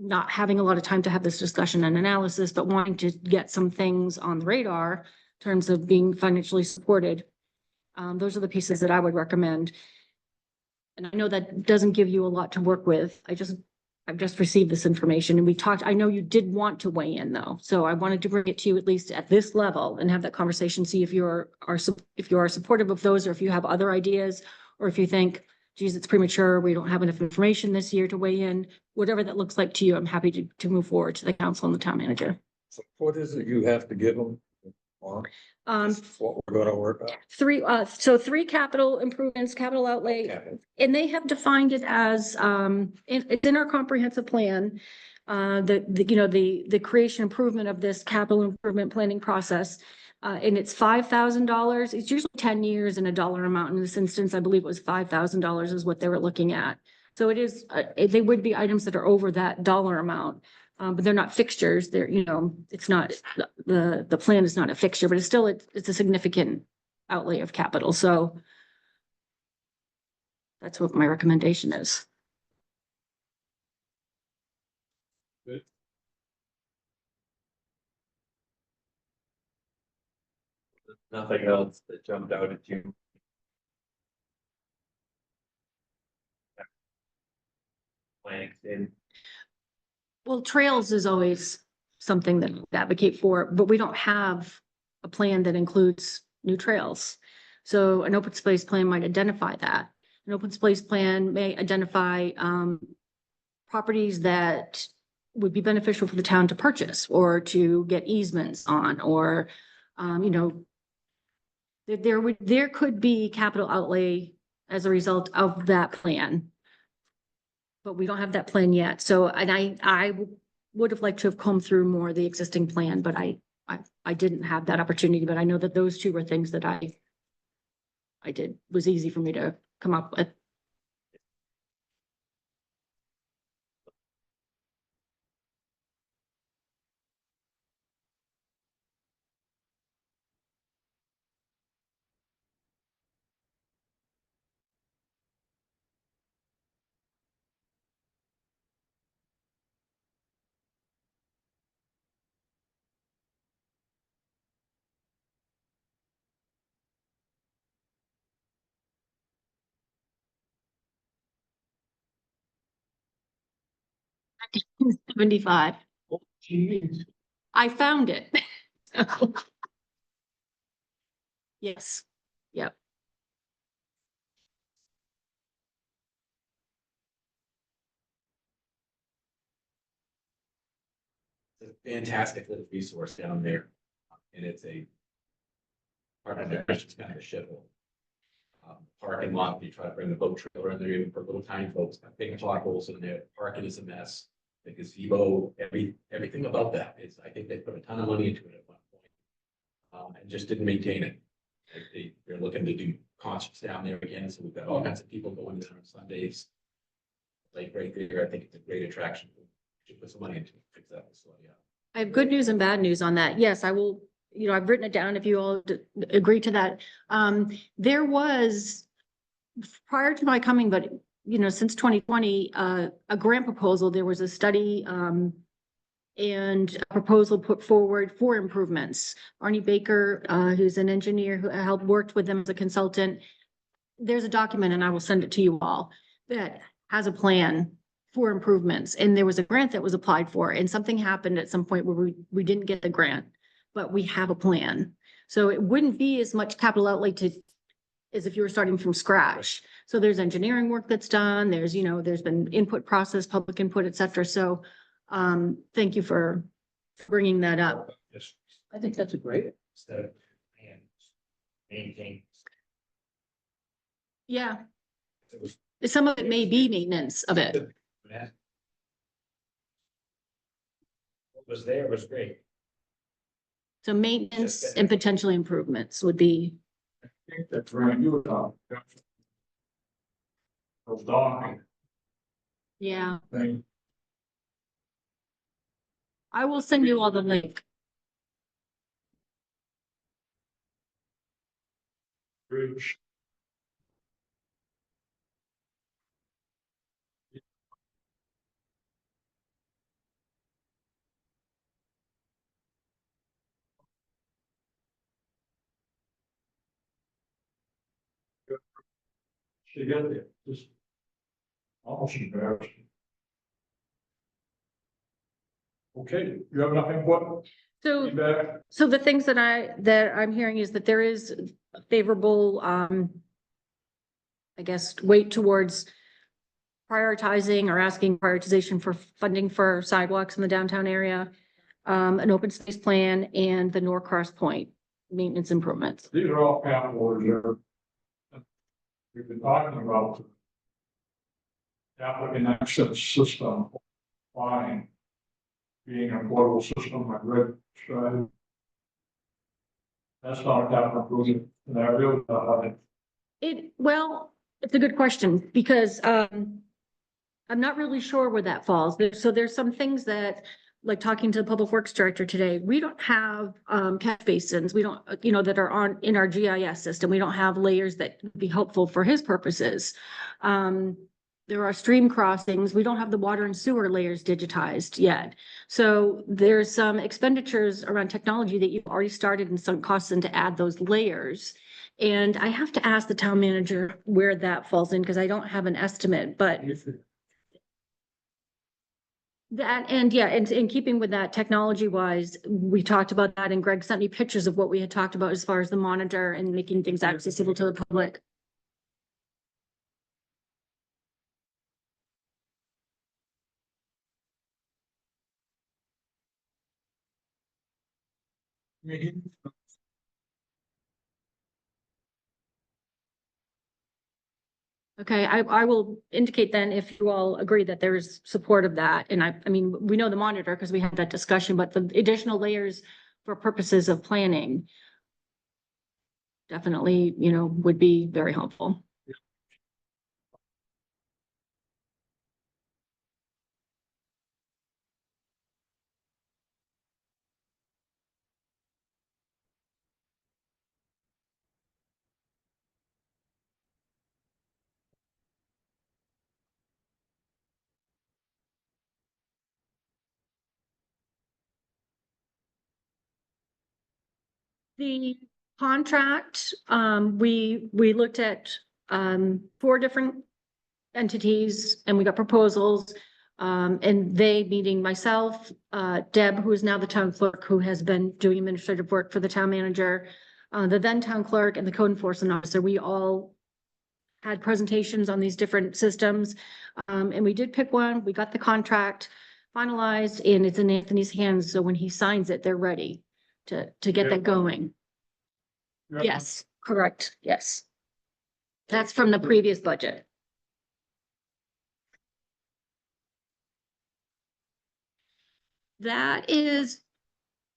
not having a lot of time to have this discussion and analysis, but wanting to get some things on the radar in terms of being financially supported. Those are the pieces that I would recommend. And I know that doesn't give you a lot to work with. I've just received this information, and we talked, I know you did want to weigh in though. So I wanted to bring it to you at least at this level and have that conversation, see if you are supportive of those, or if you have other ideas, or if you think geez, it's premature, we don't have enough information this year to weigh in, whatever that looks like to you, I'm happy to move forward to the council and the town manager. So what is it you have to give them? On what we're gonna work on? Three capital improvements, capital outlay, Capital. and they have defined it as, it's in our comprehensive plan. The creation improvement of this capital improvement planning process. And it's $5,000. It's usually 10 years and a dollar amount. In this instance, I believe it was $5,000 is what they were looking at. So it is, they would be items that are over that dollar amount. But they're not fixtures. They're, it's not, the plan is not a fixture, but it's a significant outlay of capital. So that's what my recommendation is. Nothing else that jumped out at you. Planning in. Well, trails is always something that I advocate for, but we don't have a plan that includes new trails. So an open space plan might identify that. An open space plan may identify properties that would be beneficial for the town to purchase or to get easements on, or there could be capital outlay as a result of that plan. But we don't have that plan yet. So, and I would have liked to have combed through more of the existing plan, but I didn't have that opportunity, but I know that those two were things that I did, was easy for me to come up with. $75. Geez. I found it. Yes, yep. It's a fantastic little resource down there. And it's a part of the it's kind of a shithole. Parking lot, you try to bring the boat trailer in there, even for little tiny folks, got big potholes in there, parking is a mess. The gazebo, everything about that is, I think they put a ton of money into it at one point. And just didn't maintain it. They're looking to do concerts down there again, so we've got all kinds of people going there on Sundays. Like right there, I think it's a great attraction. Should put some money into it, fix that facility out. I have good news and bad news on that. Yes, I will, I've written it down if you all agree to that. There was, prior to my coming, but since 2020, a grant proposal, there was a study and a proposal put forward for improvements. Arnie Baker, who's an engineer who helped worked with them as a consultant. There's a document, and I will send it to you all, that has a plan for improvements. And there was a grant that was applied for, and something happened at some point where we didn't get the grant, but we have a plan. So it wouldn't be as much capital outlay as if you were starting from scratch. So there's engineering work that's done. There's, there's been input process, public input, et cetera. So thank you for bringing that up. Yes. I think that's a great. Instead of maintain. Yeah. It was- Some of it may be maintenance of it. What was there was great. So maintenance and potentially improvements would be, I think that's right, you were talking. Those dog yeah. thing. I will send you all the link. Bridge. She got it, just almost embarrassing. Okay, you have nothing but So, feedback? so the things that I'm hearing is that there is a favorable, I guess, weight towards prioritizing or asking prioritization for funding for sidewalks in the downtown area, an open space plan, and the Norcross Point maintenance improvements. These are all capital reserve. We've been talking about the applicant access system, line being a portable system like Red Stripe. That's not a capital improvement, and I really thought Well, it's a good question because, I'm not really sure where that falls. So there's some things that, like talking to the Public Works Director today, we don't have, catch basins. We don't, that are in our GIS system. We don't have layers that would be helpful for his purposes. There are stream crossings. We don't have the water and sewer layers digitized yet. So there's some expenditures around technology that you've already started and some costs in to add those layers. And I have to ask the town manager where that falls in because I don't have an estimate, but that, and yeah, and in keeping with that, technology wise, we talked about that and Greg sent me pictures of what we had talked about as far as the monitor and making things accessible to the public. Okay, I will indicate then if you all agree that there is support of that. And I mean, we know the monitor because we had that discussion, but the additional layers for purposes of planning definitely, would be very helpful. The contract, we looked at, 4 different entities and we got proposals. And they, meaning myself, Deb, who is now the town clerk, who has been doing administrative work for the town manager, the then town clerk and the code enforcement officer, we all had presentations on these different systems. And we did pick one, we got the contract finalized and it's in Anthony's hands. So when he signs it, they're ready to get that going. Yeah. Yes, correct. Yes. That's from the previous budget. That is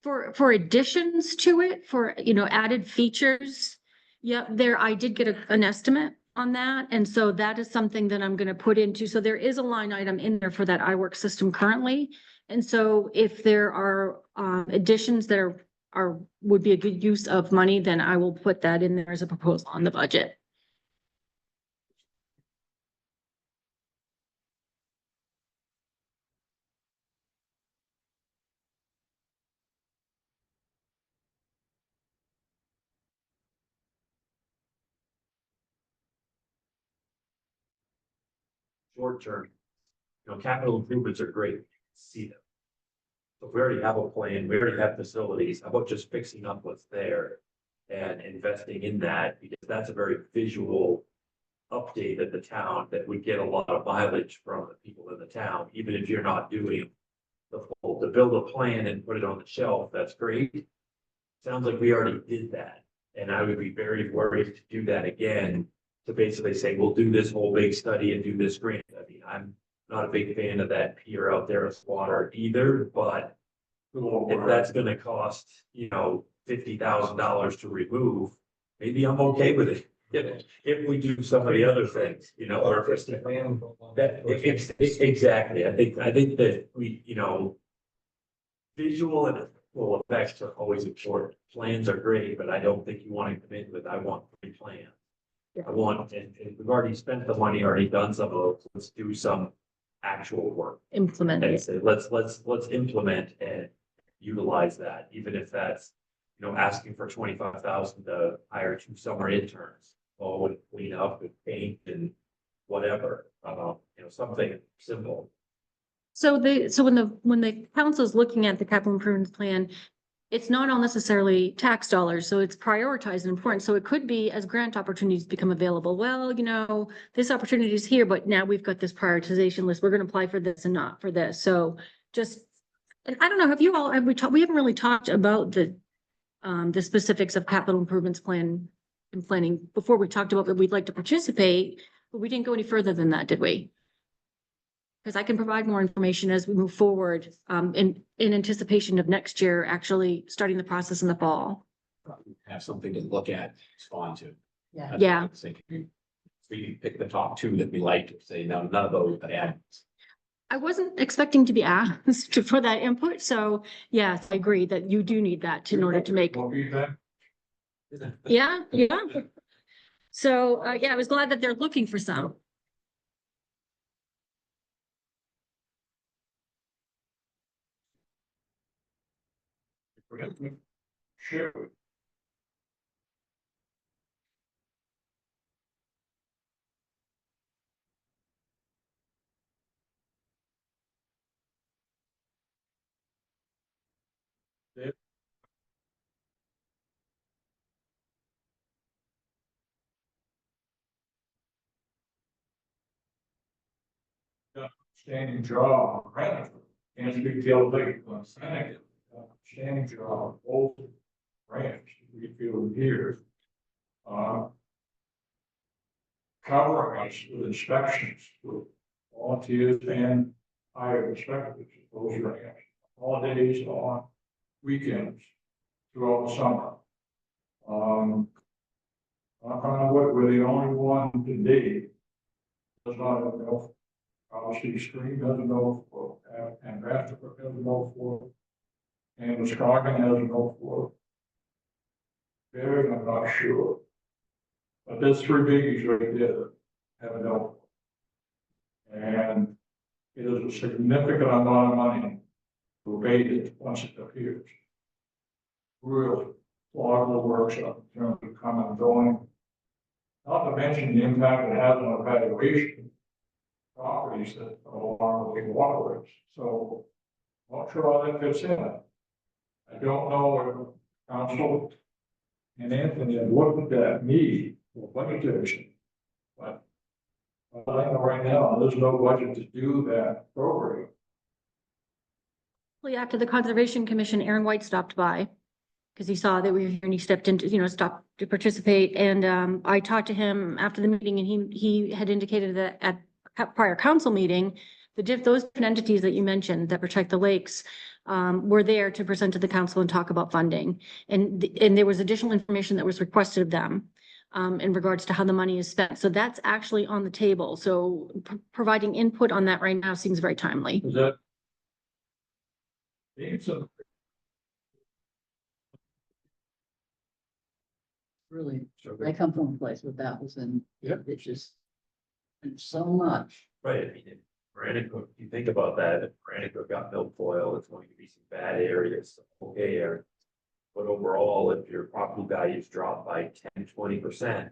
for additions to it, for, added features. Yep, I did get an estimate on that. And so that is something that I'm going to put into. So there is a line item in there for that iWork system currently. And so if there are additions that would be a good use of money, then I will put that in there as a proposal on the budget. Short term, capital improvements are great, see them. But we already have a plan, we already have facilities, how about just fixing up what's there? And investing in that, because that's a very visual update of the town that would get a lot of mileage from the people in the town, even if you're not doing the full, to build a plan and put it on the shelf, that's great. Sounds like we already did that, and I would be very worried to do that again, to basically say, we'll do this whole big study and do this grant. I mean, I'm not a big fan of that pier out there with water either, but if that's gonna cost, $50,000 to remove, maybe I'm okay with it. If we do some of the other things, or if exactly, I think that we, visual and full effects are always important. Plans are great, but I don't think you want to come in with, I want 3 plans. I want, and we've already spent the money, already done some of those, let's do some actual work. Implement And it. say, let's implement and utilize that, even if that's, asking for 25,000 to hire 2 summer interns. And clean up and paint and whatever, something simple. So when the council's looking at the capital improvement plan, it's not all necessarily tax dollars, so it's prioritized and important. So it could be as grant opportunities become available. Well, this opportunity is here, but now we've got this prioritization list. We're gonna apply for this and not for this. So just, and I don't know, we haven't really talked about the specifics of capital improvements plan and planning before we talked about that we'd like to participate, but we didn't go any further than that, did we? Because I can provide more information as we move forward, in anticipation of next year, actually starting the process in the fall. Have something to look at, respond to. Yeah. That's what Yeah. I was thinking. We pick the top two that we liked, say, no, none of those, but add. I wasn't expecting to be asked for that input, so yes, I agree that you do need that in order to make, What feedback? yeah. So, yeah, I was glad that they're looking for some. We're gonna share it. Standing job, right? And speak the other thing, standing job, both branch, we feel here. Covering us with inspections, with volunteers and hired inspectors, those ranks, holidays on weekends throughout the summer. We're the only one today does not know. Obviously, Stream doesn't know for, and Rafterbrook doesn't know for, and Wisconsin doesn't know for. Very, I'm not sure. But there's three biggies right there that have no. And it is a significant amount of money to abate it once it appears. Really, a lot of the workshop in terms of coming and going. Not to mention the impact it has on evaluation properties that are along the waterways. So, not sure how that fits in. I don't know if council and Anthony have looked at me for budgetation, but I know right now, there's no budget to do that program. Well, after the Conservation Commission, Aaron White stopped by because he saw that we were here and he stepped into, stopped to participate. And I talked to him after the meeting and he had indicated that at prior council meeting, those different entities that you mentioned that protect the lakes were there to present to the council and talk about funding. And there was additional information that was requested of them in regards to how the money is spent. So that's actually on the table. So providing input on that right now seems very timely. Is that? It's a, Really, I come from a place where that was in, Yep. it's just, and so much. Right, I mean, if Brandicook, if you think about that, if Brandicook got milfoil, it's going to be some bad areas, some okay areas. But overall, if your property values drop by 10-20%,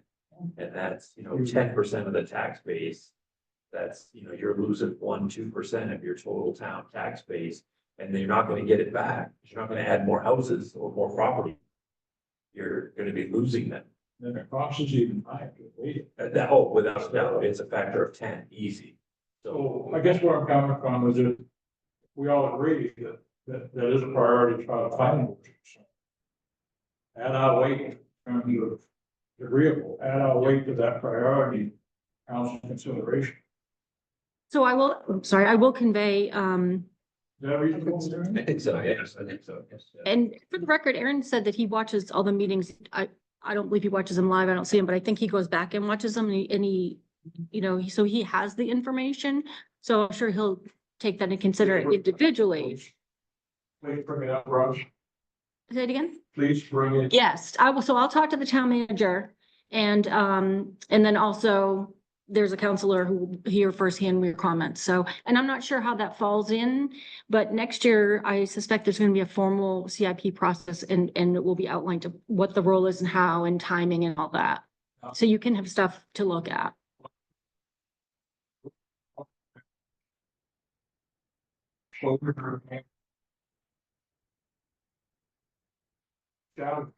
and that's, 10% of the tax base. That's, you're losing 1-2% of your total town tax base, and then you're not gonna get it back. You're not gonna add more houses or more property. You're gonna be losing them. then the cost is even higher. Without doubt, it's a factor of 10, easy. So I guess where I'm coming from is that we all agree that is a priority for the planning board. Add our weight in terms of agreeable, add our weight to that priority, council consideration. So I will convey, Is that reasonable? I think so, yes, I think so, yes. and for the record, Aaron said that he watches all the meetings. I don't believe he watches them live. I don't see him, but I think he goes back and watches them and he, so he has the information. So I'm sure he'll take that and consider it individually. Please bring it up, Rush. Say it again? Please bring it. Yes, I will. So I'll talk to the town manager and then also there's a counselor who hear firsthand your comments. So, and I'm not sure how that falls in, but next year I suspect there's going to be a formal CIP process and it will be outlined to what the role is and how and timing and all that. So you can have stuff to look at. down.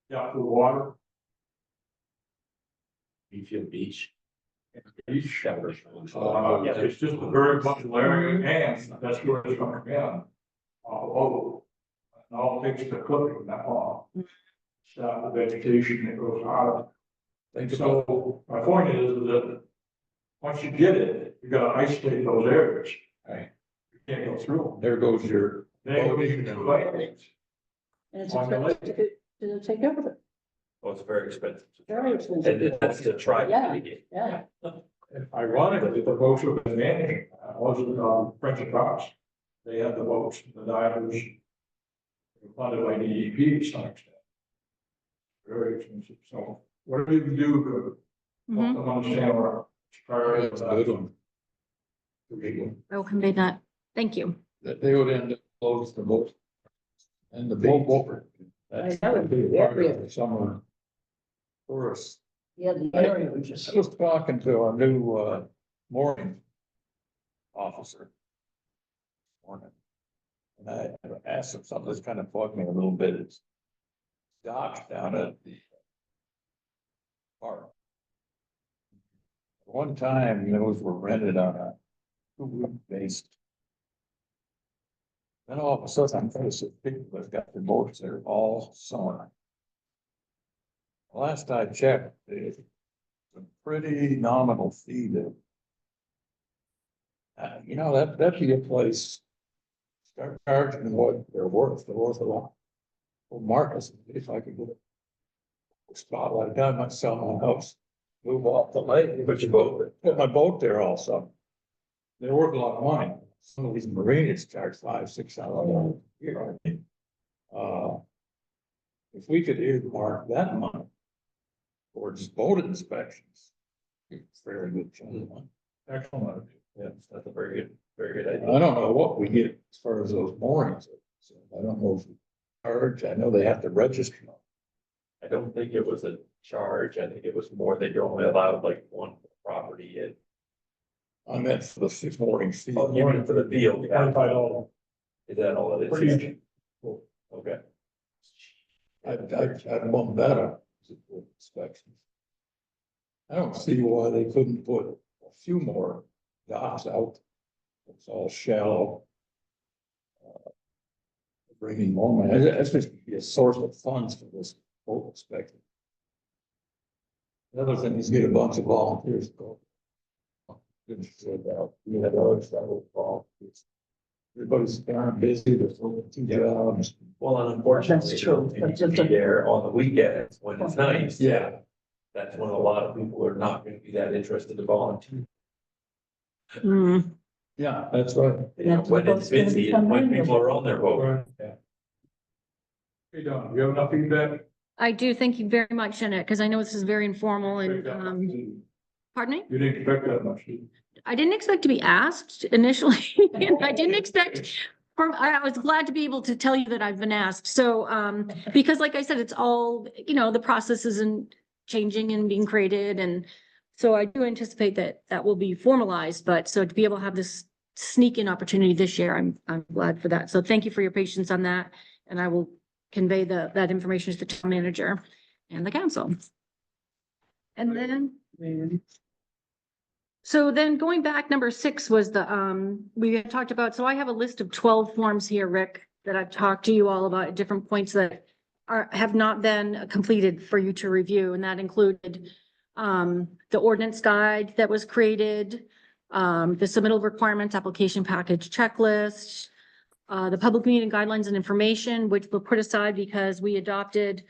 Yeah, the water, Beachfield Beach. beach, Yeah. it's just a very much area, and that's where it's gonna be. Oh, and all takes the cook from that on. Stop the vegetation that goes out. Think So my point is that once you get it, you gotta isolate those areas. Right. You can't go through them. There goes your They go boating into and- the lanes. And it's On the lake. expensive to take care of it, Well, it's very expensive. very And expensive. that's to try to Yeah. mitigate. Yeah, And ironically, the boats have been managed, wasn't, French and Cox. They had the boats, the divers. They were funded by DEP to some extent. Very expensive, so what do you do to help them understand our priority? That's a good one. Good one. I will convey that. Thank you. That they would end up close the boat. And the boat. That's I know. a big part of the summer. Tourists. yeah, the area was just. I was talking to our new mooring officer. Morning. And I asked him something that's kind of bugged me a little bit. It's docks down at the park. One time, those were rented on a 2-week basis. Then all of a sudden, I'm facing people that got their boats there all summer. Last I checked, it's a pretty nominal fee to. That'd be a place. Start charging what they're worth a lot. Well, Marcus, if I could get a spot like that, I might sell my house, move off the lake, put my boat there also. They're worth a lot of money. Some of these marinas charge $5-6 a year. If we could earmark that money towards boat inspections, it's very good chunk of money. Excellent. Yeah, that's a very good I idea. don't know what we get as far as those moorings. So I don't know if we charge, I know they have to register. I don't think it was a charge. I think it was more that you're only allowed like one property in. I meant for the mooring fee. Oh, you mean for the field, yeah. $25. Is that all it Pretty is? cheap. Okay. I'd bump that up. To inspections. I don't see why they couldn't put a few more docks out. It's all shallow. Bringing more money, that's just be a source of funds for this boat inspection. The other thing is get a bunch of volunteers to go. Good shit out, you had others that will volunteers. Everybody's kind of busy, there's only 2 jobs. Well, and unfortunately, That's true. you need to be there on the weekends when it's nice. Yeah. That's when a lot of people are not gonna be that interested to volunteer. Mm. Yeah, that's right. You know, when it's busy and when people are on their boat. Yeah. Hey, Don, you have enough feedback? I do. Thank you very much, Jeanette, because I know this is very informal and, pardon me? You didn't expect that much, did you? I didn't expect to be asked initially, and I didn't expect. I was glad to be able to tell you that I've been asked. So, because like I said, it's all, the process isn't changing and being created. And so I do anticipate that that will be formalized, but so to be able to have this sneak in opportunity this year, I'm glad for that. So thank you for your patience on that. And I will convey that information to the town manager and the council. And then. So then going back, number 6 was we had talked about, so I have a list of 12 forms here, Rick, that I've talked to you all about at different points that have not been completed for you to review. And that included the ordinance guide that was created, the submittal requirements, application package checklist, the public meeting guidelines and information, which were put aside because we adopted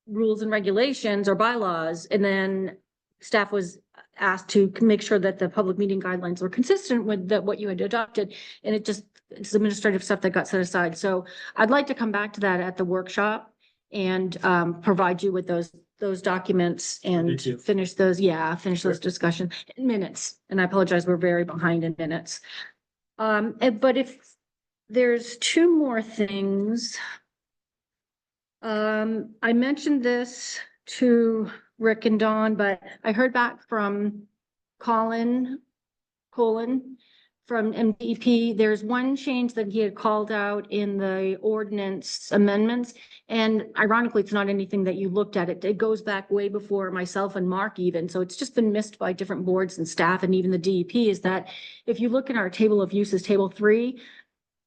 rules and regulations or bylaws, and then staff was asked to make sure that the public meeting guidelines were consistent with what you had adopted. And it's administrative stuff that got set aside. So I'd like to come back to that at the workshop and provide you with those documents and finish those discussion minutes. And I apologize, we're very behind in minutes. But if there's 2 more things. I mentioned this to Rick and Dawn, but I heard back from Colin from MDP. There's one change that he had called out in the ordinance amendments. And ironically, it's not anything that you looked at. It goes back way before myself and Mark even. So it's just been missed by different boards and staff and even the DEP, is that if you look in our table of uses, table 3,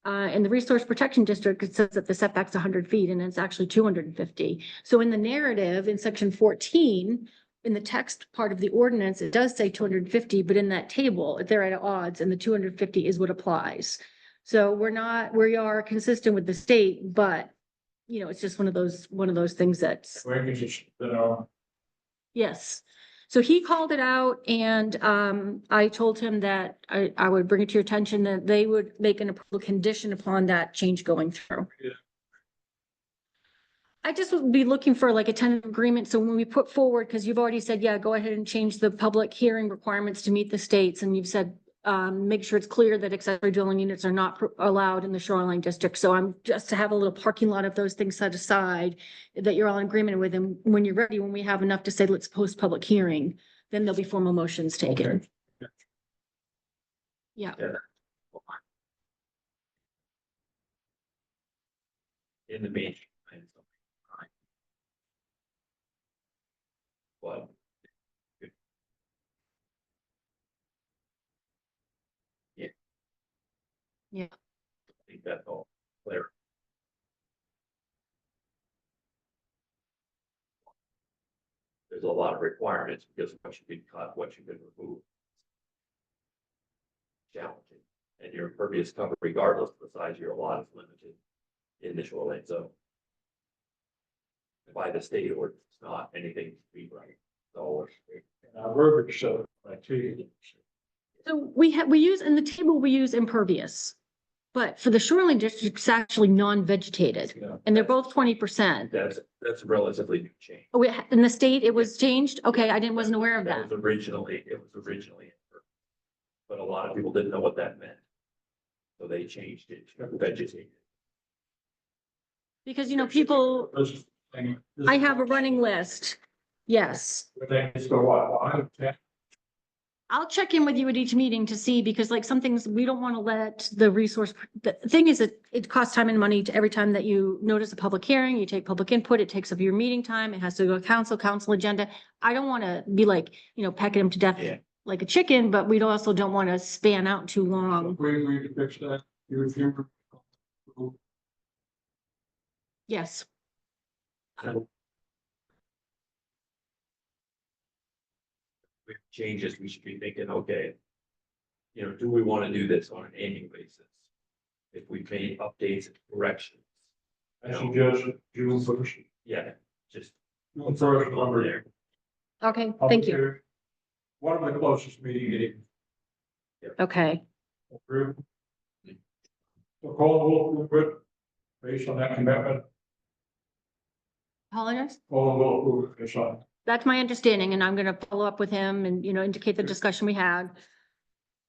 in the resource protection district, it says that the setback's 100 feet and it's actually 250. So in the narrative in section 14, in the text part of the ordinance, it does say 250, but in that table, they're at odds and the 250 is what applies. So we are consistent with the state, but it's just one of those things that's, Where you just, yes. So he called it out and I told him that I would bring it to your attention that they would make an approval condition upon that change going through. Yeah. I just would be looking for like a tentative agreement. So when we put forward, because you've already said, yeah, go ahead and change the public hearing requirements to meet the states. And you've said, make sure it's clear that accessory dwelling units are not allowed in the shoreline district. So I'm just to have a little parking lot of those things set aside that you're all in agreement with. And when you're ready, when we have enough to say, let's post public hearing, then there'll be formal motions taken. Okay. Yeah. In the meantime. But. Yeah. Yeah. I think that's all clear. There's a lot of requirements because of what you can cut, what you can remove. Challenging, and your impervious cover, regardless of the size of your lot, is limited in the shoreline zone. By the state ordinance, not anything to be right. So verbiage, so I tell you. So we use, in the table, we use impervious. But for the shoreline district, it's actually non-vegetated Yeah. and they're both 20%. that's a relatively new change. Oh, in the state, it was changed? Okay, wasn't aware of that. It was originally. But a lot of people didn't know what that meant. So they changed it to vegetated. Because, people, This thing- this- I have a running list. Yes. They just go, what, 5, 10? I'll check in with you at each meeting to see, because like some things, we don't want to let the thing is that it costs time and money to every time that you notice a public hearing, you take public input, it takes up your meeting time, it has to go to council agenda. I don't want to be like, pecking them to death Yeah. like a chicken, but we also don't want to span out too long. We agree to fix that. You. Yes. With changes, we should be thinking, okay. Do we want to do this on an annual basis? If we made updates and corrections, I suggest June 1st. yeah, just. June 1st, on number there. Okay, thank you. One of the closest meeting dates. Okay. Approved. So call will approve it based on that commitment. Apologize. Call will approve it based on. That's my understanding, and I'm gonna follow up with him and, indicate the discussion we had.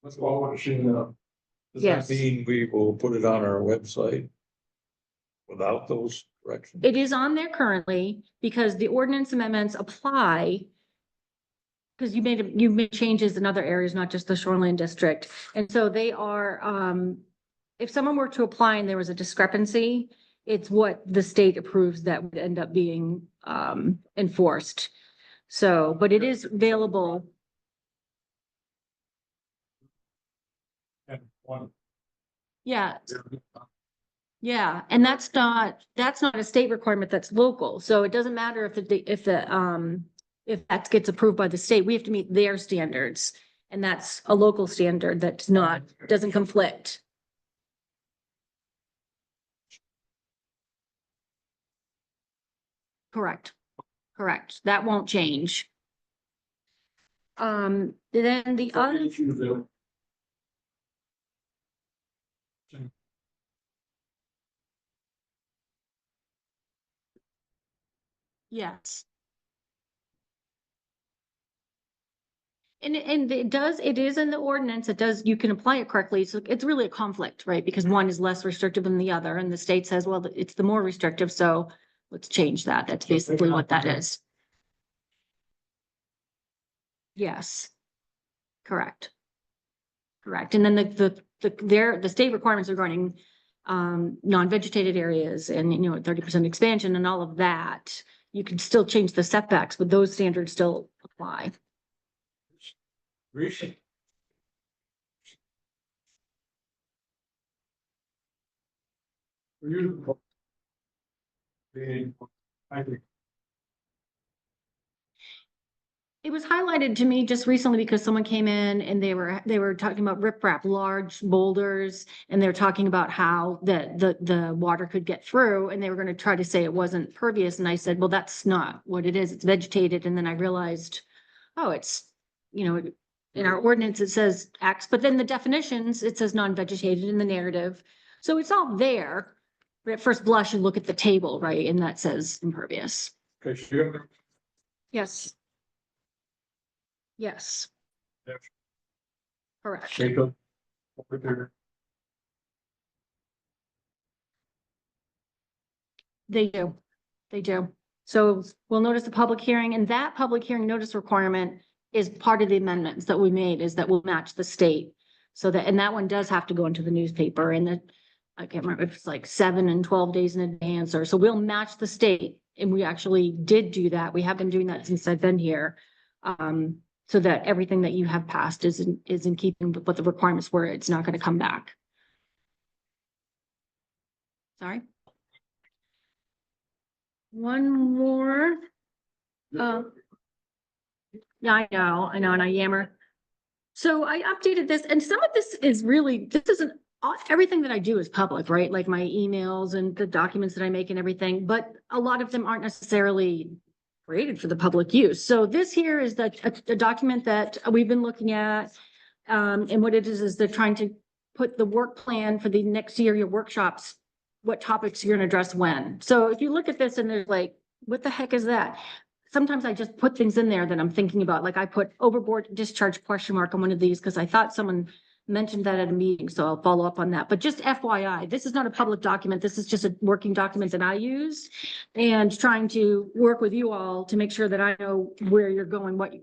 That's all I want to see now. Does Yes. that mean we will put it on our website without those corrections? It is on there currently because the ordinance amendments apply. Because you made changes in other areas, not just the shoreline district. And so they are, if someone were to apply and there was a discrepancy, it's what the state approves that would end up being, enforced. So, but it is available. And one. Yeah, yeah. And that's not a state requirement, that's local. So it doesn't matter if that gets approved by the state, we have to meet their standards. And that's a local standard that doesn't conflict. Correct. That won't change. Then the other, yes. And it is in the ordinance, you can apply it correctly. So it's really a conflict, right? Because one is less restrictive than the other and the state says, well, it's the more restrictive. So let's change that. That's basically what that is. Yes. Correct. Correct. And then the state requirements regarding non-vegetated areas and, 30% expansion and all of that, you can still change the setbacks, but those standards still apply. Recent. For you. I think. It was highlighted to me just recently because someone came in and they were talking about riprap, large boulders, and they were talking about how the water could get through, and they were going to try to say it wasn't pervious, and I said, well, that's not what it is. It's vegetated, and then I realized, oh, it's, in our ordinance, it says X, but then the definitions, it says non-vegetated in the narrative. So it's all there. But at first blush, you look at the table, right? And that says impervious. Okay, sure. Yes. Yes. Yes. Correct. Jacob. Over there. They do. They do. So we'll notice the public hearing, and that public hearing notice requirement is part of the amendments that we made, is that we'll match the state. So that, and that one does have to go into the newspaper, and that, I can't remember if it's like 7 and 12 days in advance, or so we'll match the state. And we actually did do that. We have been doing that since I've been here. So that everything that you have passed is in keeping with what the requirements were. It's not going to come back. Sorry. One more. Yeah, I know, and I yammer. So I updated this, and some of this is really, this isn't, everything that I do is public, right? Like my emails and the documents that I make and everything, but a lot of them aren't necessarily created for the public use. So this here is a document that we've been looking at. And what it is they're trying to put the work plan for the next year, your workshops, what topics you're gonna address when. So if you look at this and there's like, what the heck is that? Sometimes I just put things in there that I'm thinking about, like I put overboard discharge question mark on one of these because I thought someone mentioned that at a meeting, so I'll follow up on that. But just FYI, this is not a public document. This is just a working document that I use, and trying to work with you all to make sure that I know where you're going, what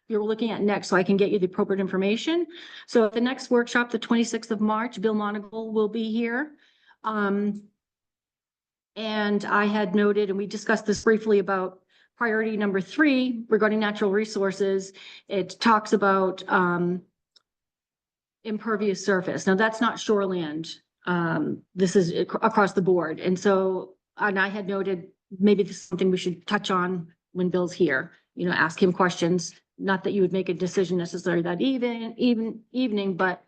you're looking at next, so I can get you the appropriate information. So at the next workshop, the 26th of March, Bill Monagle will be here. And I had noted, and we discussed this briefly, about priority number 3 regarding natural resources. It talks about impervious surface. Now, that's not shoreland. This is across the board. And so, and I had noted, maybe this is something we should touch on when Bill's here, ask him questions. Not that you would make a decision necessarily that evening, but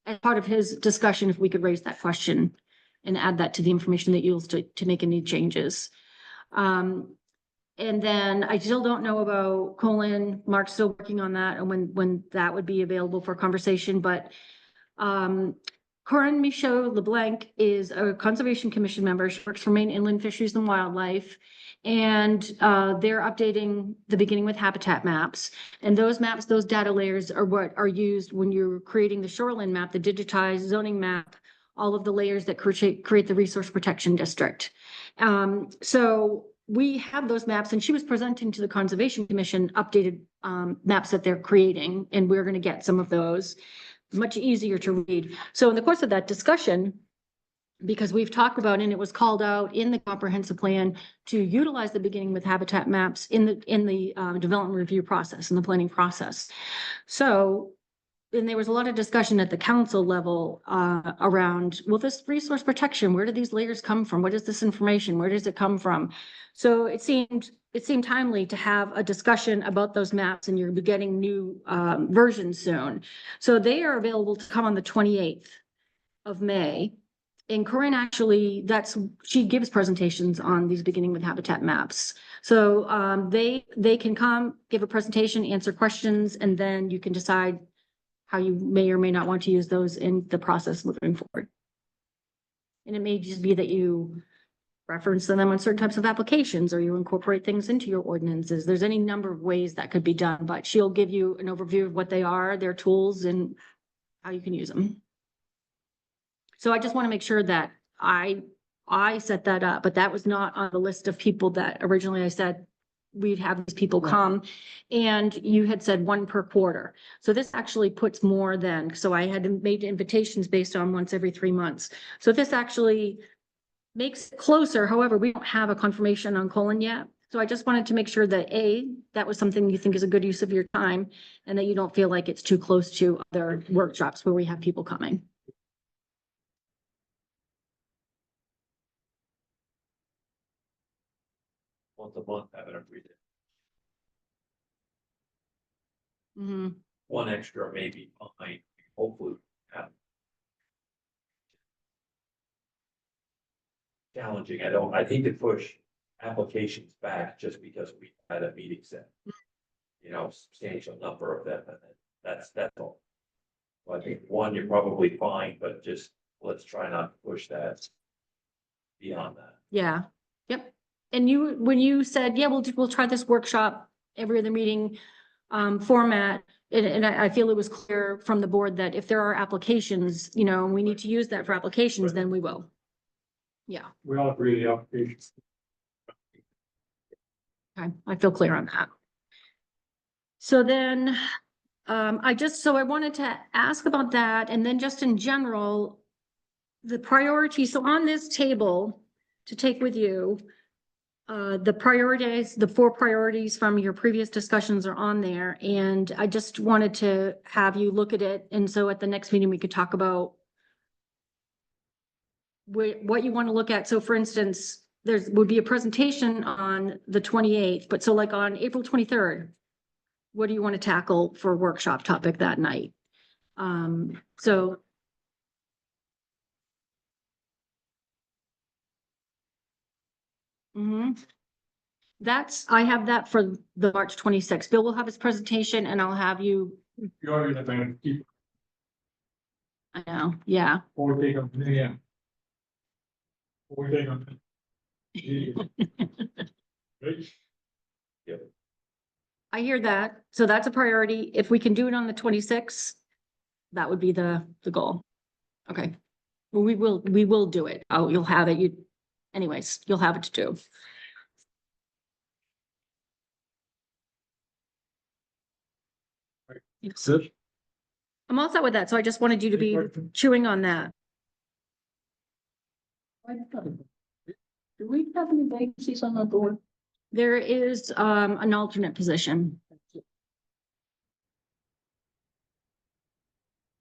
as part of his discussion, if we could raise that question and add that to the information that you'll to make any changes. And then I still don't know about Colin. Mark's still working on that and when that would be available for conversation, but Corinne Michaud LeBlanc is a Conservation Commission member. She works for Maine Inland Fisheries and Wildlife. And they're updating the beginning with habitat maps. And those maps, those data layers are what are used when you're creating the shoreline map, the digitized zoning map, all of the layers that create the resource protection district. So we have those maps, and she was presenting to the Conservation Commission updated maps that they're creating, and we're going to get some of those. Much easier to read. So in the course of that discussion, because we've talked about, and it was called out in the comprehensive plan to utilize the beginning with habitat maps in the development review process and the planning process. So, and there was a lot of discussion at the council level around, well, this resource protection, where do these layers come from? What is this information? Where does it come from? So it seemed timely to have a discussion about those maps, and you're be getting new versions soon. So they are available to come on the 28th of May. And Corinne actually, she gives presentations on these beginning with habitat maps. So they can come, give a presentation, answer questions, and then you can decide how you may or may not want to use those in the process moving forward. And it may just be that you reference them on certain types of applications, or you incorporate things into your ordinances. There's any number of ways that could be done, but she'll give you an overview of what they are, their tools, and how you can use them. So I just want to make sure that I set that up, but that was not on the list of people that originally I said we'd have these people come. And you had said one per quarter. So this actually puts more than, so I had made invitations based on once every 3 months. So this actually makes it closer. However, we don't have a confirmation on Colin yet. So I just wanted to make sure that that was something you think is a good use of your time and that you don't feel like it's too close to other workshops where we have people coming. Once a month, have it every day. Mm-hmm. One extra maybe behind, hopefully have. Challenging, I think to push applications back just because we had a meeting set. You know, substantial number of them, and that's all. So I think one, you're probably fine, but just let's try not to push that beyond that. Yeah, yep. And you, when you said, yeah, we'll try this workshop every other meeting format, and I feel it was clear from the board that if there are applications, you know, and we need to use that for applications, then we will. Yeah, We all agree the application. okay, I feel clear on that. So then, I wanted to ask about that, and then just in general, the priorities. So on this table to take with you, the 4 priorities from your previous discussions are on there, and I just wanted to have you look at it, and so at the next meeting, we could talk about what you want to look at. So for instance, would be a presentation on the 28th, but so like on April 23rd, what do you want to tackle for a workshop topic that night? So. I have that for the March 26th. Bill will have his presentation and I'll have you, You're gonna then keep, I know, yeah. or take them, yeah. Or take them. Right? I hear that. So that's a priority. If we can do it on the 26th, that would be the goal. Okay. Well, we will do it. Oh, you'll have it. Anyways, you'll have it to do. Yes. Good. I'm all set with that. So I just wanted you to be chewing on that. Do we have any vacancies on the board? There is an alternate position.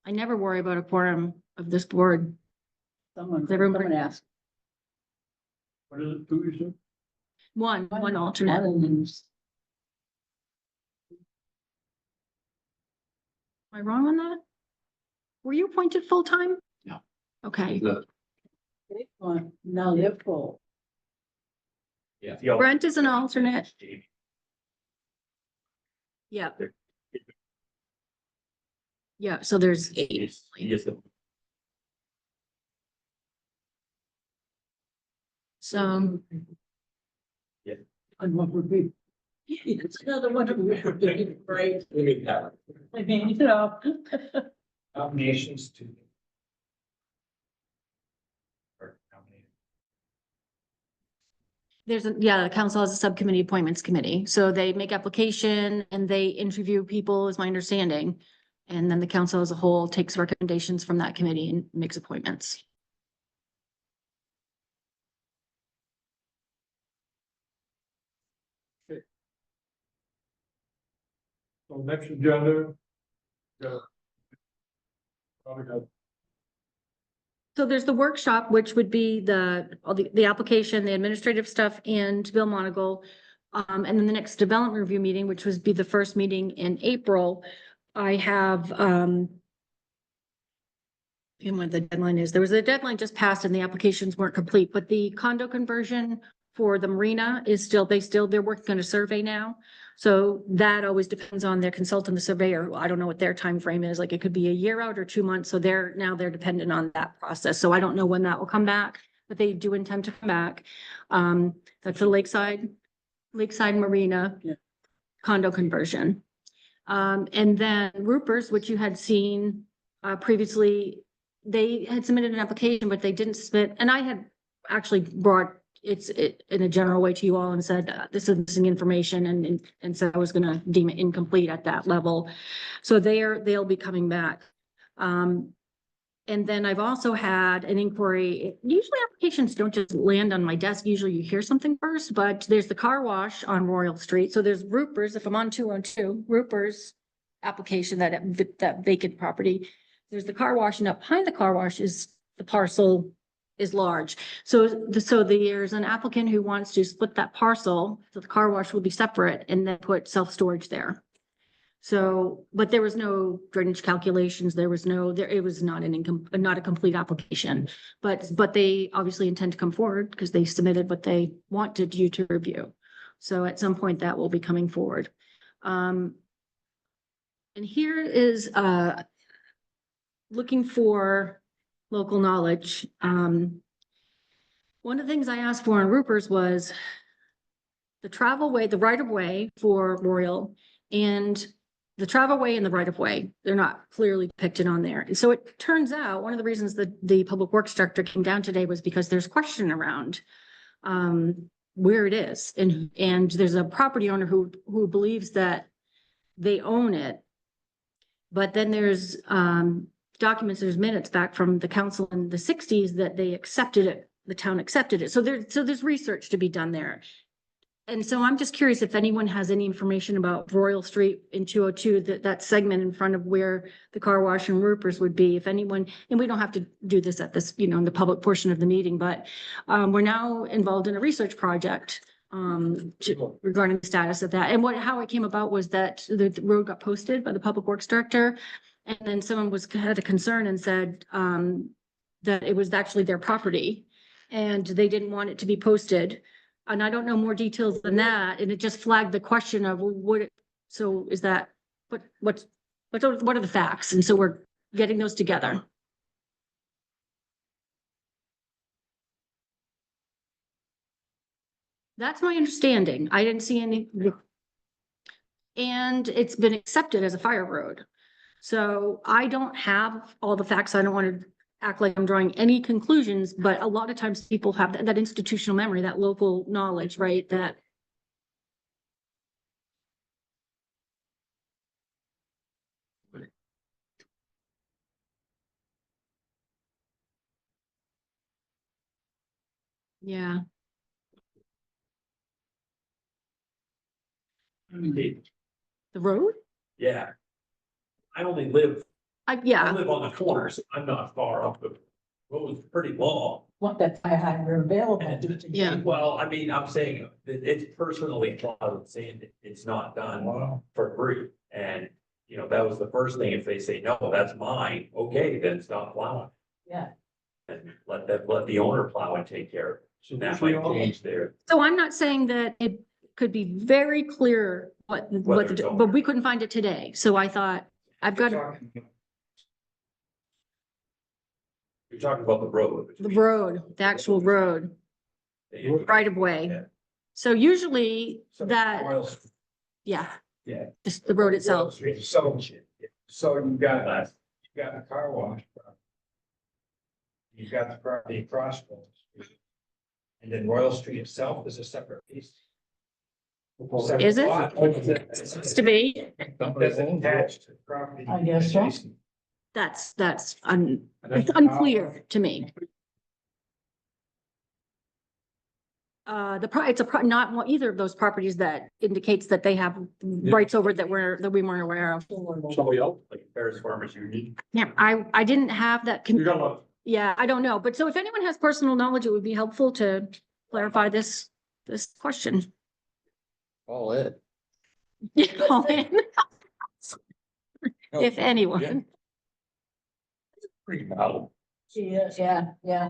I never worry about a quorum of this board. Someone asked. What is it, 2 you said? One alternate. Netherlands. Am I wrong on that? Were you appointed full-time? No. Okay. Now they're full. Yeah. Brent is an alternate. Yeah. Yeah, so there's 8. Yes, So, And what would be? It's another one of the great. I mean, you know. Nominations to. the council has a subcommittee appointments committee. So they make application and they interview people, is my understanding. And then the council as a whole takes recommendations from that committee and makes appointments. So next agenda. Probably got So there's the workshop, which would be all the application, the administrative stuff, and Bill Monagle. And then the next development review meeting, which would be the first meeting in April. I have, and what the deadline is, there was a deadline just passed and the applications weren't complete, but the condo conversion for the marina is they're working on a survey now. So that always depends on their consultant, the surveyor. I don't know what their time frame is. Like it could be a year out or 2 months. So they're dependent on that process. So I don't know when that will come back, but they do intend to come back. That's the Lakeside Marina Yeah. condo conversion. And then Rupert's, which you had seen previously, they had submitted an application, but they didn't submit. And I had actually brought in a general way to you all and said, this is missing information and so I was gonna deem it incomplete at that level. So they'll be coming back. And then I've also had an inquiry. Usually applications don't just land on my desk. Usually you hear something first, but there's the car wash on Royal Street. So there's Ruper's, if I'm on 202, Ruper's application, that vacant property. There's the car wash, and up behind the car wash is the parcel is large. So there's an applicant who wants to split that parcel, so the car wash will be separate and then put self-storage there. So, but there was no drainage calculations, it was not not a complete application. But they obviously intend to come forward because they submitted what they wanted you to review. So at some point that will be coming forward. And here is, looking for local knowledge. One of the things I asked for in Ruper's was the travelway, the right of way for Royal, and the travelway and the right of way. They're not clearly depicted on there. And so it turns out one of the reasons that the public works director came down today was because there's question around where it is. And there's a property owner who believes that they own it. But then there's documents, there's minutes back from the council in the 60s that they accepted it, the town accepted it. So there's research to be done there. And so I'm just curious if anyone has any information about Royal Street in 202, that segment in front of where the car wash and Ruper's would be, if anyone, and we don't have to do this at this, in the public portion of the meeting, but we're now involved in a research project regarding the status of that. And how it came about was that the road got posted by the public works director. And then someone had a concern and said that it was actually their property and they didn't want it to be posted. And I don't know more details than that. And it just flagged the question of so is that, what are the facts? And so we're getting those together. That's my understanding. I didn't see any. And it's been accepted as a fire road. So I don't have all the facts. I don't want to act like I'm drawing any conclusions, but a lot of times people have that institutional memory, that local knowledge, right? That. Yeah. The road? Yeah. I only live, I Yeah, live on the corners. I'm not far off the road. It's pretty long. Want that fire hydrant available. Yeah. Well, I mean, I'm saying it's personally plowed, saying it's not done for free. And, that was the first thing. If they say, no, that's mine, okay, then stop plowing. Yeah. And let the owner plow and take care of it. So that might change there. so I'm not saying that it could be very clear but we couldn't find it today. So I thought, I've got You're talking about the road. the road, the actual road, right of way. Yeah. So usually that, yeah. Yeah. Just the road itself. So you got the car wash. You've got the property across from the street. And then Royal Street itself is a separate piece. Is it? It's Seems to be. attached to the property. I guess so. adjacent. That's it's unclear to me. Not either of those properties that indicates that they have rights over that we weren't aware of. Somebody else? Like Paris Farmers Union. Yeah, I didn't have that. You don't know. Yeah, I don't know. But so if anyone has personal knowledge, it would be helpful to clarify this question. All it. Call in. If anyone. Pretty mellow. Yeah.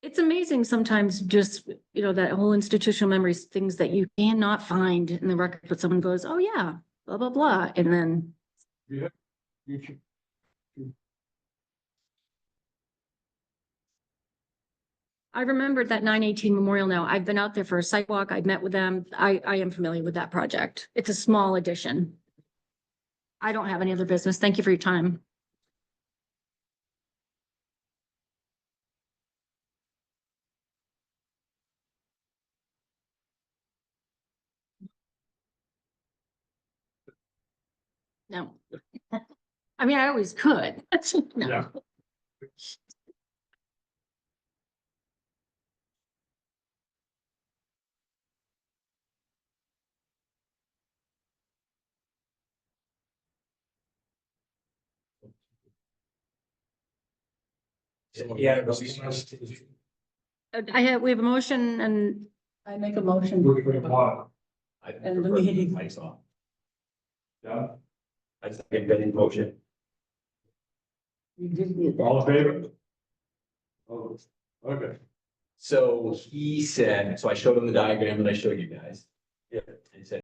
It's amazing sometimes just, that whole institutional memories, things that you cannot find in the record, but someone goes, oh yeah, blah, blah, blah. And then. You should. I remembered that 918 Memorial now. I've been out there for a site walk. I've met with them. I am familiar with that project. It's a small addition. I don't have any other business. Thank you for your time. No. I mean, I always could. No. Yeah. Yeah. We have a motion and I make a motion. Which we want, I And the prefer meeting. lights off. yeah, I second Benny's motion. You did get that. all in favor? Oh, okay. So he said, so I showed him the diagram that I showed you guys. Yeah. And he said,